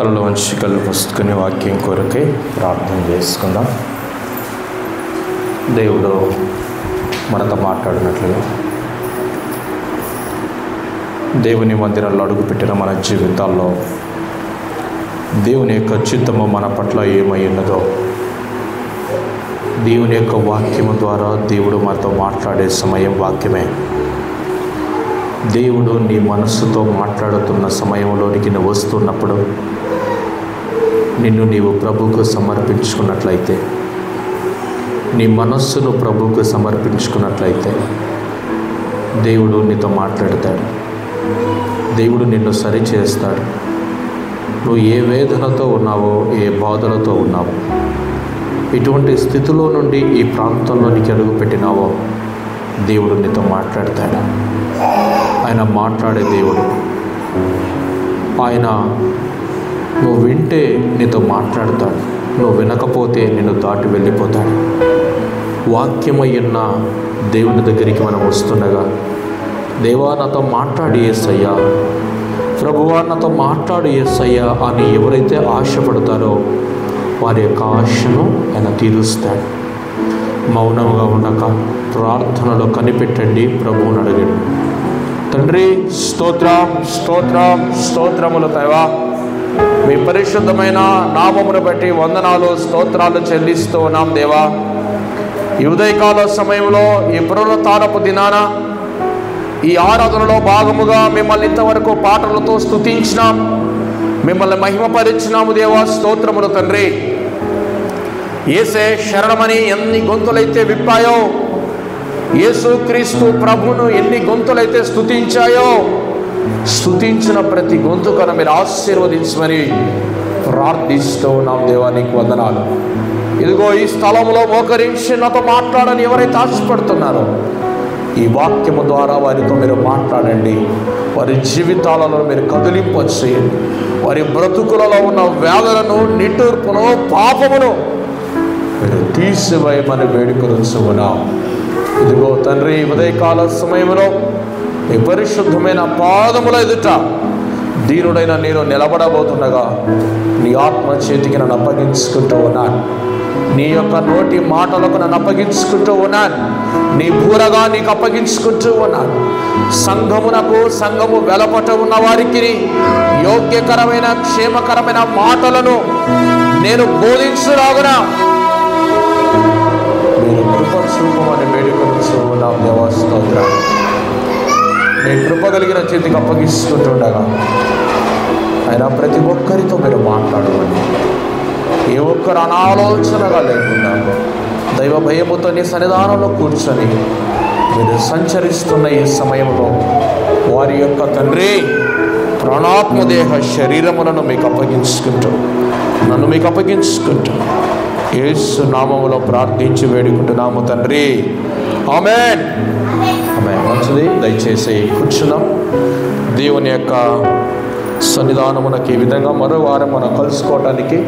తలలో వంచి కళ్ళు పుస్తకని వాక్యం కొరకై ప్రార్థన చేసుకుందాం. దేవుడు మనతో మాట్లాడినట్లుగా దేవుని మందిరంలో అడుగుపెట్టిన మన జీవితాల్లో దేవుని యొక్క చిత్తము మన పట్ల ఏమై ఉన్నదో దేవుని యొక్క వాక్యము ద్వారా దేవుడు మనతో మాట్లాడే సమయం వాక్యమే. దేవుడు నీ మనస్సుతో మాట్లాడుతున్న సమయంలోనికి నువ్వు వస్తున్నప్పుడు నిన్ను నీవు ప్రభువుకు సమర్పించుకున్నట్లయితే, నీ మనస్సును ప్రభువుకు సమర్పించుకున్నట్లయితే దేవుడు నీతో మాట్లాడతాడు. దేవుడు నిన్ను సరిచేస్తాడు. నువ్వు ఏ వేదనతో ఉన్నావో, ఏ బాధలతో ఉన్నావో, ఇటువంటి స్థితిలో నుండి ఈ ప్రాంతంలోనికి అడుగు పెట్టినావో దేవుడు నీతో మాట్లాడతాడు. ఆయన మాట్లాడే దేవుడు. ఆయన నువ్వు వింటే నీతో మాట్లాడతాడు, నువ్వు వినకపోతే నిన్ను దాటి వెళ్ళిపోతాడు. వాక్యమయ్యున్న దేవుని దగ్గరికి మనం వస్తుండగా, దేవా నాతో మాట్లాడి యేసయ్యా, ప్రభువా నాతో మాట్లాడి యేసయ్యా అని ఎవరైతే ఆశపడతారో వారి యొక్క ఆశను ఆయన తీరుస్తాడు. మౌనంగా ఉండక ప్రార్థనలో కనిపెట్టండి, ప్రభువుని అడగండి. తండ్రి స్తోత్రం స్తోత్రం స్తోత్రములు దేవా, మీ పరిశుద్ధమైన నామమును బట్టి వందనాలు స్తోత్రాలు చెల్లిస్తూ ఉన్నాం దేవా. ఈ ఉదయకాల సమయంలో ఈ పునరుత్థానపు దినాన ఈ ఆరాధనలో భాగముగా మిమ్మల్ని ఇంతవరకు పాటలతో స్తుతించినాం, మిమ్మల్ని మహిమపరిచినాము దేవా. స్తోత్రములు తండ్రి. యేసే శరణమని ఎన్ని గొంతులైతే విప్పాయో, యేసుక్రీస్తు ప్రభువును ఎన్ని గొంతులైతే స్తుతించాయో, స్తుతించిన ప్రతి గొంతుకను మీరు ఆశీర్వదించమని ప్రార్థిస్తూ ఉన్నాం దేవా. నీకు వందనాలు. ఇదిగో ఈ స్థలంలో మోకరించి నాతో మాట్లాడని ఎవరైతే ఆశపడుతున్నారో ఈ వాక్యము ద్వారా వారితో మీరు మాట్లాడండి. వారి జీవితాలలో మీరు కదిలింపు చేయండి. వారి బ్రతుకులలో ఉన్న వ్యాధులను, నిట్టూర్పును, పాపమును మీరు తీసివేయమని వేడుకొనుచున్నాం. ఇదిగో తండ్రి, ఉదయకాల సమయంలో నీ పరిశుద్ధమైన పాదముల ఎదుట దీనుడైన నేను నిలబడబోతుండగా నీ ఆత్మ చేతికి నన్ను అప్పగించుకుంటూ ఉన్నాను. నీ యొక్క నోటి మాటలకు నన్ను అప్పగించుకుంటూ ఉన్నాను. నీ బూరగా నీకు అప్పగించుకుంటూ ఉన్నాను. సంఘము వెలపట ఉన్న వారికి యోగ్యకరమైన క్షేమకరమైన మాటలను నేను బోధించులాగున మీరు కృప చూపమని వేడుకొనుచూ ఉన్నాం దేవా. స్తోత్రం. నీ కృప కలిగిన చేతికి అప్పగిస్తుండగా ఆయన ప్రతి ఒక్కరితో మీరు మాట్లాడమని, ఏ ఒక్కరు అనాలోచనగా లేకుండా దైవ భయముతో నీ సన్నిధానంలో కూర్చొని మీరు సంచరిస్తున్న ఈ సమయంలో వారి యొక్క తండ్రి ప్రాణాత్మదేహ శరీరములను మీకు అప్పగించుకుంటూ, నన్ను మీకు అప్పగించుకుంటూ యేసు నామములో ప్రార్థించి వేడుకుంటున్నాము తండ్రి. ఆమేన్. ఆమేన్. మంచిది, దయచేసి కూర్చున్నాం. దేవుని యొక్క సన్నిధానమునకి ఈ విధంగా మరో వారం మనం కలుసుకోవటానికి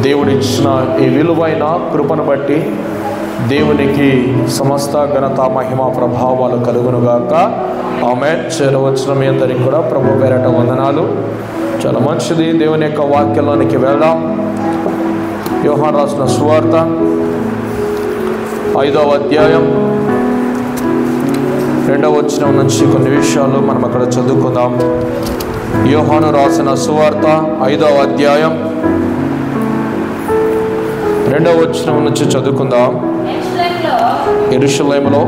దేవుడిచ్చిన ఈ విలువైన కృపను బట్టి దేవునికి సమస్త ఘనత మహిమ ప్రభావాలు కలుగునుగాక. ఆమేన్. చేరవచ్చిన మీ అందరికి కూడా ప్రభు పేరట వందనాలు. చాలా మంచిది. దేవుని యొక్క వాక్యంలోనికి వెళ్దాం. యోహాను రాసిన సువార్త 5వ అధ్యాయం 2వ వచనం నుంచి కొన్ని విషయాలు మనం అక్కడ చదువుకుందాం. యోహాను రాసిన సువార్త 5వ అధ్యాయం 2వ వచనం నుంచి చదువుకుందాం. యెరూషలేములో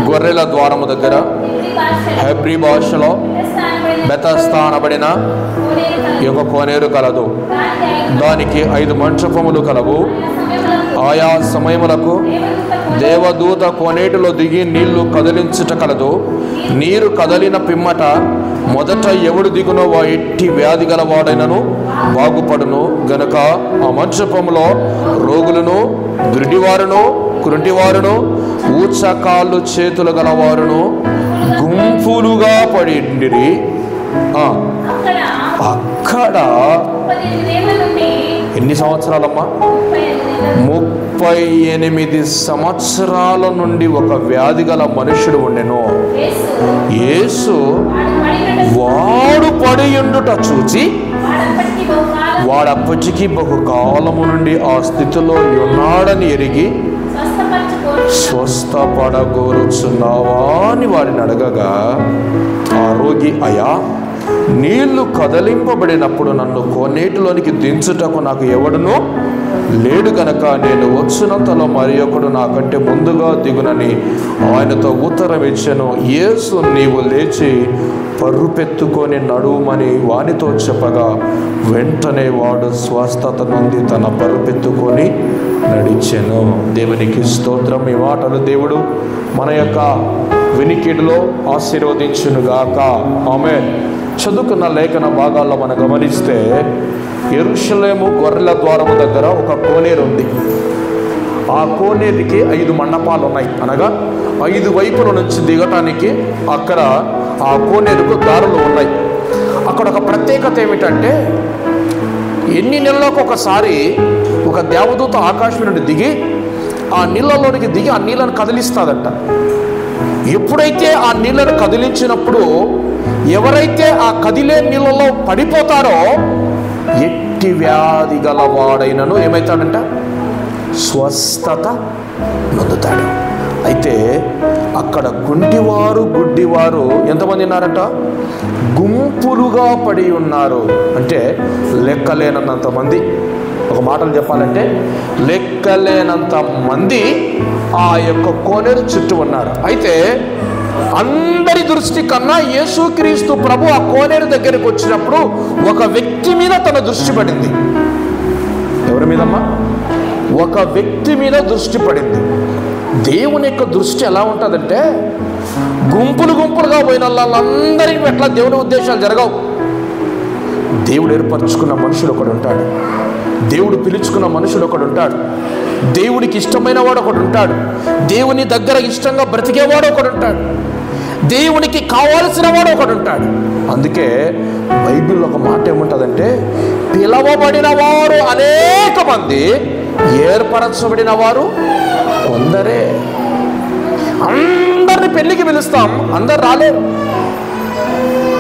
గొర్రెల ద్వారము దగ్గర హెబ్రీ భాషలో బెతస్దా అనబడిన ఒక కోనేరు కలదు. దానికి 5 మంటపములు కలవు. ఆయా సమయములకు దేవదూత కోనేటిలో దిగి నీళ్లు కదిలించుట కలదు. నీరు కదలిన పిమ్మట మొదట ఎవడు దిగునో వా ఎట్టి వ్యాధి గలవాడైనను బాగుపడును గనుక ఆ మంటపములో రోగులను, గురిటివారును, కుంటివారును, ఊచకాళ్ళు చేతులు గలవారును గుంపులుగా పడిండిరి. అక్కడ ఎన్ని సంవత్సరాలమ్మా? 38 సంవత్సరాల నుండి ఒక వ్యాధి గల మనుషుడు ఉండెను. యేసు వాడు పడియుండుట చూచి వాడప్పటికీ బహుకాలము నుండి ఆ స్థితిలో ఉన్నాడని ఎరిగి స్వస్థపడగోరుచున్నావా అని వాడిని అడగగా, ఆ రోగి, అయా, నీళ్లు కదలింపబడినప్పుడు నన్ను కోనేటిలోనికి దించుటకు నాకు ఎవడునూ లేడు గనక నేను వచ్చినంతలో మరి ఒకడు నాకంటే ముందుగా దిగునని ఆయనతో ఉత్తరం ఇచ్చెను. యేసు, నీవు లేచి పరుపెత్తుకొని నడుమని వానితో చెప్పగా, వెంటనే వాడు స్వస్థత నుండి తన పరుపెత్తుకొని నడిచెను. దేవునికి స్తోత్రం. ఈ మాటలు దేవుడు మన యొక్క వినికిడిలో ఆశీర్వదించునుగాక. ఆమేన్. చదువుకున్న లేఖన భాగాల్లో మనం గమనిస్తే, యెరూషలేము గొర్రెల ద్వారము దగ్గర ఒక కోనేరు ఉంది. ఆ కోనేరుకి 5 మండపాలు ఉన్నాయి. అనగా 5 వైపుల నుంచి దిగటానికి అక్కడ ఆ కోనేరుకు దారులు ఉన్నాయి. అక్కడ ఒక ప్రత్యేకత ఏమిటంటే, ఎన్ని నెలలకు ఒకసారి ఒక దేవదూత ఆకాశం నుండి దిగి ఆ నీళ్ళలోనికి దిగి ఆ నీళ్ళను కదిలిస్తాదంట. ఎప్పుడైతే ఆ నీళ్ళను కదిలించినప్పుడు ఎవరైతే ఆ కదిలే నీళ్ళలో పడిపోతారో ఎట్టి వ్యాధి గలవాడైనను ఏమవుతాడంట? స్వస్థత నొందుతాడు. అయితే అక్కడ కుంటివారు, గుడ్డివారు ఎంతమంది ఉన్నారంట? గుంపులుగా పడి ఉన్నారు. అంటే లెక్కలేనంత మంది. ఒక మాటలు చెప్పాలంటే లెక్కలేనంత మంది ఆ యొక్క కోనేరు చుట్టూ ఉన్నారు. అయితే అందరి దృష్టి కన్నా యేసుక్రీస్తు ప్రభు ఆ కోనేరు దగ్గరికి వచ్చినప్పుడు ఒక వ్యక్తి మీద తన దృష్టి పడింది. ఎవరి మీదమ్మా? ఒక వ్యక్తి మీద దృష్టి పడింది. దేవుని యొక్క దృష్టి ఎలా ఉంటుందంటే, గుంపులు గుంపులుగా పోయిన వాళ్ళందరికీ ఎట్లా దేవుని ఉద్దేశాలు జరగవు. దేవుడు ఏర్పరచుకున్న మనుషుడు ఒకడు ఉంటాడు. దేవుడు పిలుచుకున్న మనుషుడు ఒకడు ఉంటాడు. దేవుడికి ఇష్టమైన వాడు ఒకడు ఉంటాడు. దేవుని దగ్గర ఇష్టంగా బ్రతికేవాడు ఒకడు ఉంటాడు. దేవునికి కావాల్సిన వాడు ఒకడు ఉంటాడు. అందుకే బైబిల్లో ఒక మాట ఏముంటుందంటే, పిలవబడిన వారు అనేక మంది, ఏర్పరచబడిన వారు కొందరే. అందరిని పెళ్లికి పిలుస్తాం, అందరు రాలేరు.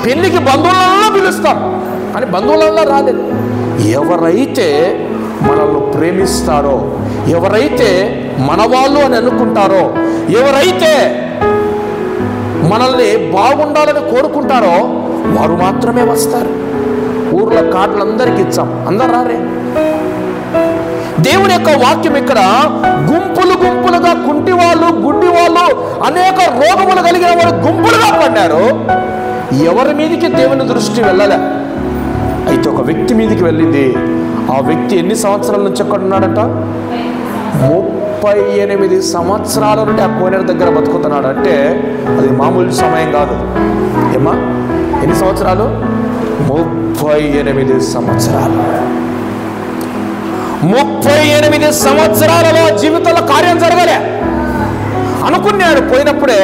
పెళ్లికి బంధువులలో పిలుస్తాం అని బంధువులలో రాలేదు. ఎవరైతే మనల్ని ప్రేమిస్తారో, ఎవరైతే మనవాళ్ళు అని అనుకుంటారో, ఎవరైతే మనల్ని బాగుండాలని కోరుకుంటారో వారు మాత్రమే వస్తారు. ఊర్లో కార్డులందరికీ ఇచ్చాం, అందరు రారే. దేవుని యొక్క వాక్యం ఇక్కడ గుంపులు గుంపులుగా కుంటివాళ్ళు, గుడ్డివాళ్ళు, అనేక రోగములు కలిగిన వారు గుంపులుగా పడ్డారు. ఎవరి మీదకి దేవుని దృష్టి వెళ్ళలే. అయితే ఒక వ్యక్తి మీదకి వెళ్ళింది. ఆ వ్యక్తి ఎన్ని సంవత్సరాల నుంచి ఎక్కడ ఉన్నాడంట? 38 సంవత్సరాల నుండి ఆ కోనేరు దగ్గర బతుకుతున్నాడు. అంటే అది మామూలు సమయం కాదు. ఏమా, ఎన్ని సంవత్సరాలు? 38 సంవత్సరాలు. 38 సంవత్సరాలలో జీవితంలో కార్యం జరగలే. అనుకున్నాడు పోయినప్పుడే,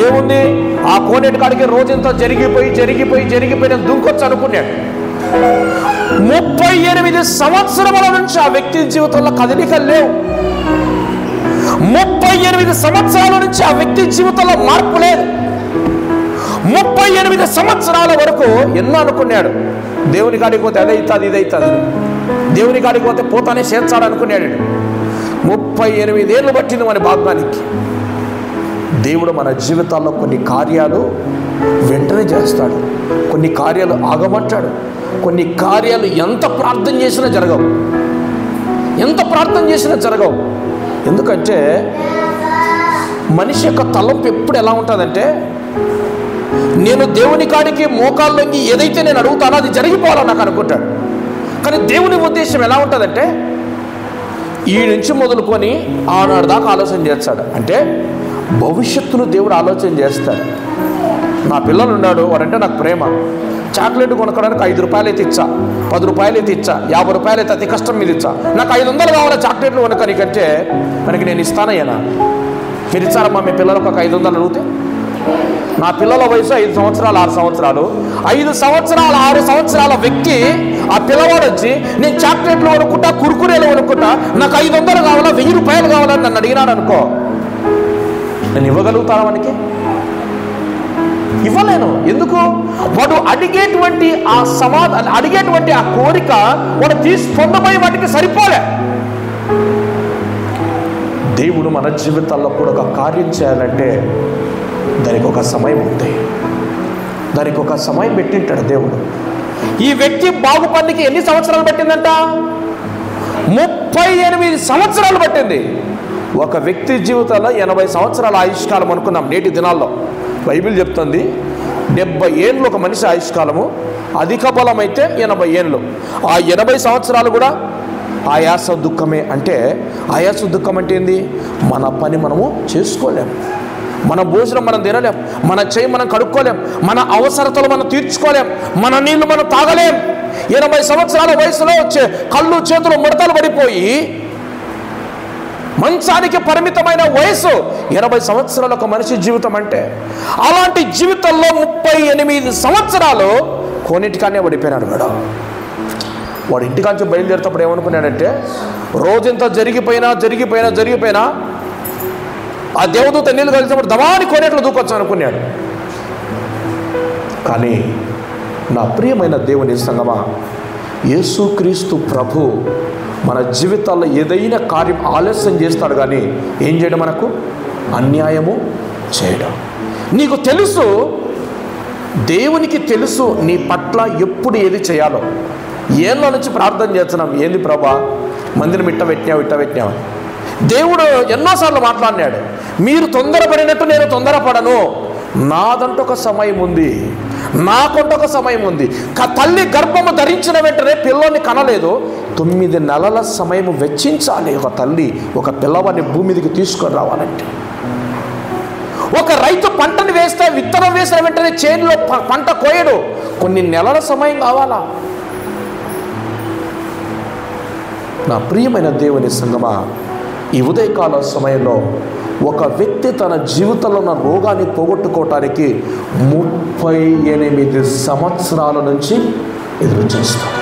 ఏముంది ఆ కోనేటి కాడికి రోజంతా జరిగిపోయి నేను దుంకొచ్చు అనుకున్నాడు. 38 సంవత్సరముల నుంచి ఆ వ్యక్తి జీవితంలో కదలికలు లేవు. 38 సంవత్సరాల నుంచి ఆ వ్యక్తి జీవితంలో మార్పు లేదు. 38 సంవత్సరాల వరకు ఎన్నో అనుకున్నాడు. దేవుని కాడికి పోతే అదైతుంది, ఇదైతుంది, దేవుని కాడికి పోతే పోతానే చేర్చాడు అనుకున్నాడు. 38 ఏళ్ళు పట్టింది మన భాగ్యానికి. దేవుడు మన జీవితాల్లో కొన్ని కార్యాలు వెంటనే చేస్తాడు, కొన్ని కార్యాలు ఆగమంటాడు, కొన్ని కార్యాలు ఎంత ప్రార్థన చేసినా జరగవు, ఎంత ప్రార్థన చేసినా జరగవు. ఎందుకంటే మనిషి యొక్క తలంపు ఎప్పుడు ఎలా ఉంటుందంటే, నేను దేవుని కాడికి మోకాళ్ళొంగి ఏదైతే నేను అడుగుతానో అది జరిగిపోవాలని నాకు అనుకుంటాడు. కానీ దేవుని ఉద్దేశం ఎలా ఉంటుందంటే, ఈ నుంచి మొదలుకొని ఆనాడు దాకా ఆలోచన చేస్తాడు. అంటే భవిష్యత్తును దేవుడు ఆలోచన చేస్తాడు. నా పిల్లలు ఉన్నాడు, వాడంటే నాకు ప్రేమ. చాక్లెట్ కొనుక్కోవడానికి 5 రూపాయలు అయితే ఇచ్చా, 10 రూపాయలు అయితే ఇచ్చా, 50 రూపాయలు అయితే అతి కష్టం మీద ఇచ్చా. నాకు 500 కావాలి చాక్లెట్లు కొనుక్కనికంటే మనకి నేను ఇస్తానయ్యానా? మీరు ఇచ్చారమ్మా మీ పిల్లలకు ఒక 500 అడిగితే? నా పిల్లల వయసు 5 సంవత్సరాలు 6 సంవత్సరాలు. 5 సంవత్సరాలు 6 సంవత్సరాల వ్యక్తి ఆ పిల్లవాడు వచ్చి నేను చాక్లెట్లు కొనుక్కుంటా, కురుకురేలు కొనుక్కుంటా, నాకు 500 కావాలా, 1000 రూపాయలు కావాలని నన్ను అడిగినాడు అనుకో, నేను ఇవ్వగలుగుతాను మనకి? ఇవ్వలేను. ఎందుకు? వాడు అడిగేటువంటి అడిగేటువంటి ఆ కోరిక వాడు పొందబోయే వాటికి సరిపోలే. దేవుడు మన జీవితాల్లో కూడా ఒక కార్యం చేయాలంటే దానికి ఒక సమయం ఉంది, దానికి ఒక సమయం పెట్టింటాడు దేవుడు. ఈ వ్యక్తి బాగుపడడానికి ఎన్ని సంవత్సరాలు పట్టిందంట? 38 సంవత్సరాలు పట్టింది. ఒక వ్యక్తి జీవితంలో 80 సంవత్సరాల ఆయుష్కాలం అనుకున్నాం నేటి దినాల్లో. బైబిల్ చెప్తుంది 70 ఏళ్ళు ఒక మనిషి ఆయుష్కాలము, అధిక బలం అయితే 80 ఏళ్ళు. ఆ 80 సంవత్సరాలు కూడా ఆయాస దుఃఖమే. అంటే ఆయాస దుఃఖం అంటే ఏంది? మన పని మనము చేసుకోలేం, మన భోజనం మనం తినలేం, మన చేయి మనం కడుక్కోలేం, మన అవసరతలు మనం తీర్చుకోలేం, మన నీళ్లు మనం తాగలేం. 80 సంవత్సరాల వయసులో వచ్చే కళ్ళు చేతులు ముడతలు పడిపోయి మంచానికి పరిమితమైన వయసు 80 సంవత్సరాలు ఒక మనిషి జీవితం. అంటే అలాంటి జీవితంలో 38 సంవత్సరాలు కొన్నిటికానే పడిపోయినాడు. వాడు ఇంటికాంచి బయలుదేరేటప్పుడు ఏమనుకున్నాడంటే, రోజంతా జరిగిపోయినా ఆ దేవదూత నీళ్ళు కలిసినప్పుడు దవాని కొనేట్లు దూకొచ్చు అనుకున్నాడు. కానీ నా ప్రియమైన దేవుని సంగమా, యేసుక్రీస్తు ప్రభు మన జీవితాల్లో ఏదైనా కార్యం ఆలస్యం చేస్తాడు, కానీ ఏం చేయడం? మనకు అన్యాయము చేయడం. నీకు తెలుసు, దేవునికి తెలుసు నీ పట్ల ఎప్పుడు ఏది చేయాలో. ఏళ్ళ నుంచి ప్రార్థన చేస్తున్నాం, ఏంది ప్రభా మందిరం ఇట్ట పెట్టినావు. దేవుడు ఎన్నోసార్లు మాట్లాడినాడు, మీరు తొందరపడినట్టు నేను తొందరపడను, నాదంటూ ఒక సమయం ఉంది, నాకంటూ ఒక సమయం ఉంది. తల్లి గర్భము ధరించిన వెంటనే పిల్లోని కనలేదు, 9 నెలల సమయం వెచ్చించాలి ఒక తల్లి ఒక పిల్లవాడిని భూమి మీదకి తీసుకొని రావాలంటే. ఒక రైతు పంటను వేస్తే, విత్తనం వేసిన వెంటనే చేనులో పంట కోయడు, కొన్ని నెలల సమయం కావాలా. నా ప్రియమైన దేవుని సంగమా, ఈ ఉదయకాల సమయంలో ఒక వ్యక్తి తన జీవితంలో ఉన్న రోగాన్ని పోగొట్టుకోవటానికి 38 సంవత్సరాల నుంచి ఎదురు చూస్తాడు.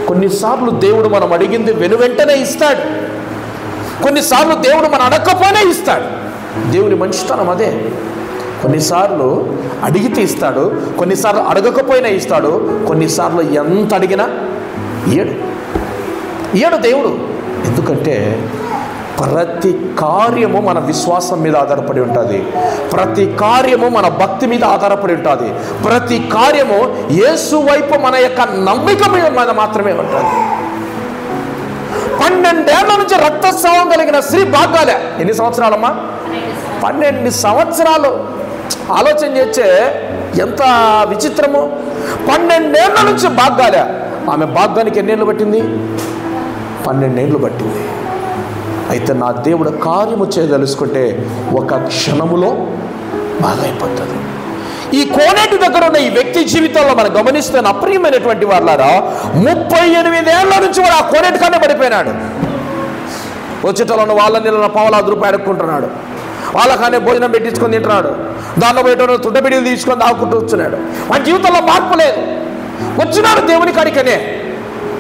కొన్నిసార్లు దేవుడు మనం అడిగింది వెనువెంటనే ఇస్తాడు, కొన్నిసార్లు దేవుడు మనం అడగకపోయినా ఇస్తాడు. దేవుని మంచితనం అదే. కొన్నిసార్లు అడిగితే ఇస్తాడు, కొన్నిసార్లు అడగకపోయినా ఇస్తాడు, కొన్నిసార్లు ఎంత అడిగినా ఇయ్యడు దేవుడు. ఎందుకంటే ప్రతి కార్యము మన విశ్వాసం మీద ఆధారపడి ఉంటుంది, ప్రతి కార్యము మన భక్తి మీద ఆధారపడి ఉంటుంది, ప్రతి కార్యము యేసు వైపు మన యొక్క నమ్మిక మీద మాత్రమే ఉంటుంది. 12 ఏళ్ల నుంచి రక్తస్రావం కలిగిన స్త్రీ భాగ్యాలే. ఎన్ని సంవత్సరాలమ్మా? 12 సంవత్సరాలు. ఆలోచన చేస్తే ఎంత విచిత్రము. 12 ఏళ్ల నుంచి భాగ్యాలే. ఆమె భాగ్యానికి ఎన్నేళ్ళు పట్టింది? 12 ఏళ్ళు పట్టింది. అయితే నా దేవుడు కార్యము చేయదలుచుకుంటే ఒక క్షణములో బాగా అయిపోతుంది. ఈ కోనేటి దగ్గర ఉన్న ఈ వ్యక్తి జీవితంలో మనం గమనిస్తున్న అప్రియమైనటువంటి వాళ్ళారా, 38 ఏళ్ల నుంచి వాడు ఆ కోనేటి కన్నా పడిపోయినాడు. వచ్చేటలో ఉన్న వాళ్ళ నీళ్ళ ₹1 అడుక్కుంటున్నాడు, వాళ్ళకనే భోజనం పెట్టించుకొని తింటున్నాడు, దానిలో పోయేటో తుంటపిడిలు తీసుకొని తాగుకుంటూ వచ్చున్నాడు. వాడి జీవితంలో మార్పు లేదు. వచ్చినాడు దేవుని కాడికనే,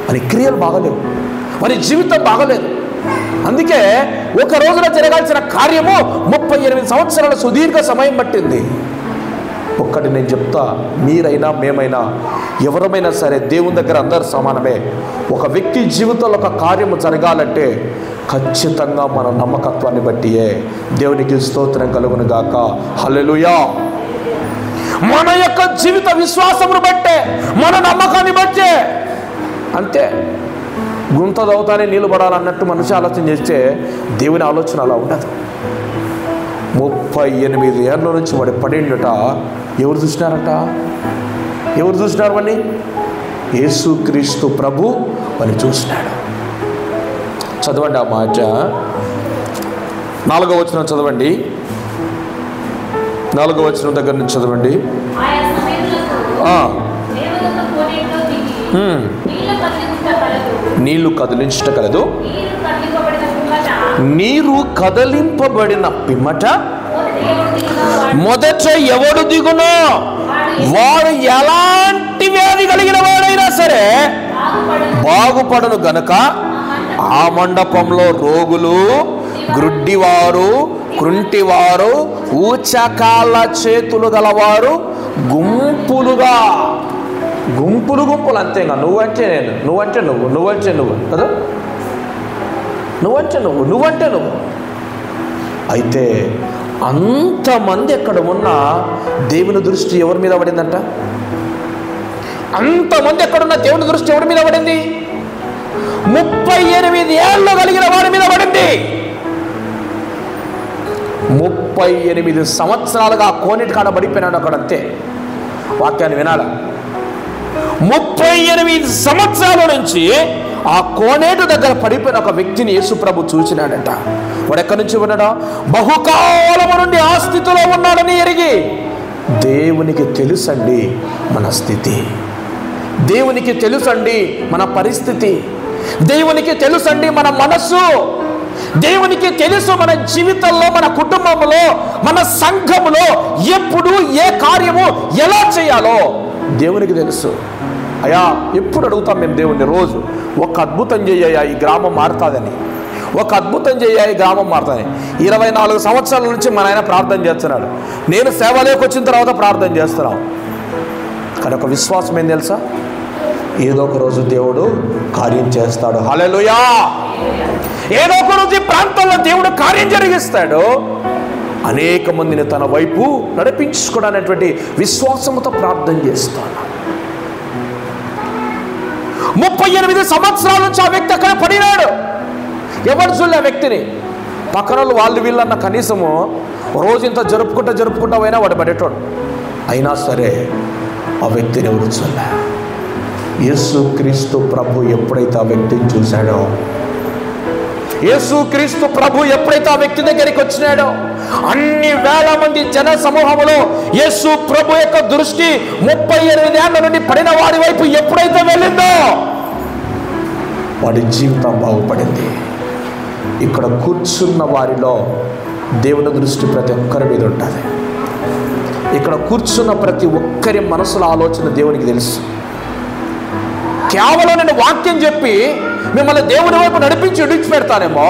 అని క్రియలు బాగలేవు, మరి జీవితం బాగలేదు. అందుకే ఒక రోజున జరగాల్సిన కార్యము 38 సంవత్సరాల సుదీర్ఘ సమయం పట్టింది. ఒక్కటి నేను చెప్తా, మీరైనా మేమైనా ఎవరమైనా సరే దేవుని దగ్గర అందరు సమానమే. ఒక వ్యక్తి జీవితంలో ఒక కార్యము జరగాలంటే ఖచ్చితంగా మన నమ్మకత్వాన్ని బట్టియే. దేవునికి స్తోత్రం కలుగును గాక. హల్లెలూయా. మన యొక్క జీవిత విశ్వాసమును బట్టే, మన నమ్మకాన్ని బట్టే. అంతే. గుంత దవుతానే నీళ్ళు పడాలన్నట్టు మనిషి ఆలోచన చేస్తే దేవుని ఆలోచన అలా ఉండదు. 38 ఏళ్ళ నుంచి వాడు పడిండట. ఎవరు చూసినారట? ఎవరు చూసినారు వాడిని? యేసుక్రీస్తు ప్రభు వాడిని చూసినాడు. చదవండి ఆ మాట, 4వ వచనం చదవండి, 4వ వచనం దగ్గర నుంచి చదవండి. నీళ్లు కదిలించుట కలదు. నీరు కదిలింపబడిన పిమ్మట మొదట ఎవడు దిగునో వాడు ఎలాంటి వ్యాధి కలిగిన వాడైనా సరే బాగుపడను గనుక ఆ మండపంలో రోగులు, గ్రుడ్డివారు, కుంటివారు, ఊచకాళ్ళ చేతులు గలవారు గుంపులుగా, గుంపులు అంతేగా. నువ్వంటే నేను, నువ్వంటే నువ్వు కదా, నువ్వంటే నువ్వు. అయితే అంతమంది ఎక్కడ ఉన్నా దేవుని దృష్టి ఎవరి మీద పడిందంట? అంతమంది ఎక్కడున్నా దేవుని దృష్టి ఎవరి మీద పడింది? 38 ఏళ్ళు కలిగిన వారి మీద పడింది. 38 సంవత్సరాలుగా కోనేటి కాడ పడిపోయినాడు అక్కడ. అంతే, వాక్యాన్ని వినాల. 38 సంవత్సరాల నుంచి ఆ కోనేటు దగ్గర పడిపోయిన ఒక వ్యక్తిని యేసు ప్రభు చూసినాడట. వాడు ఎక్కడి నుంచి ఉన్నాడా? బహుకాలము నుండి ఆ స్థితిలో ఉన్నాడని ఎరిగి, దేవునికి తెలుసండి మన స్థితి, దేవునికి తెలుసండి మన పరిస్థితి, దేవునికి తెలుసండి మన మనస్సు, దేవునికి తెలుసు మన జీవితంలో, మన కుటుంబంలో, మన సంఘములో ఎప్పుడు ఏ కార్యము ఎలా చేయాలో దేవునికి తెలుసు. అయ్యా, ఎప్పుడు అడుగుతాం మేము దేవుణ్ణి? రోజు ఒక అద్భుతం చేయ్యా ఈ గ్రామం మారుతుందని, ఒక అద్భుతం చేయ్యా ఈ గ్రామం మారుతుందని. 24 సంవత్సరాల నుంచి మన ఆయన ప్రార్థన చేస్తున్నాడు. నేను సేవలోకి వచ్చిన తర్వాత ప్రార్థన చేస్తున్నాం. కానీ ఒక విశ్వాసం ఏం తెలుసా? ఏదో ఒక రోజు దేవుడు కార్యం చేస్తాడు. హల్లెలూయా! ఏదో ఒక రోజు ఈ ప్రాంతంలో దేవుడు కార్యం జరిగిస్తాడు. అనేక మందిని తన వైపు నడిపించుకోవడానికి విశ్వాసంతో ప్రార్థన చేస్తాడు. 38 సంవత్సరాల నుంచి ఆ వ్యక్తి అక్కడ పడినాడు. ఎవరు చూడలే ఆ వ్యక్తిని. పక్కన వాళ్ళు వీళ్ళన్న కనీసము రోజు ఇంత జరుపుకుంటా పోయినా వాడు పడేటోడు. అయినా సరే ఆ వ్యక్తిని ఎవరు చూడలే. యేసుక్రీస్తు ప్రభు ఎప్పుడైతే ఆ వ్యక్తిని చూశాడో, యేసుక్రీస్తు ప్రభు ఎప్పుడైతే ఆ వ్యక్తి దగ్గరికి వచ్చినాడో, అన్ని వేల మంది జన సమూహంలో యేసు ప్రభు యొక్క దృష్టి 38 ఏళ్ల నుండి పడిన వాడి వైపు ఎప్పుడైతే వెళ్ళిందో వాడి జీవితం బాగుపడింది. ఇక్కడ కూర్చున్న వారిలో దేవుని దృష్టి ప్రతి ఒక్కరి మీద ఉంటుంది. ఇక్కడ కూర్చున్న ప్రతి ఒక్కరి మనసులో ఆలోచన దేవునికి తెలుసు. కేవలం నేను వాక్యం చెప్పి మిమ్మల్ని దేవుని వైపు నడిపించి విడిచిపెడతానేమో,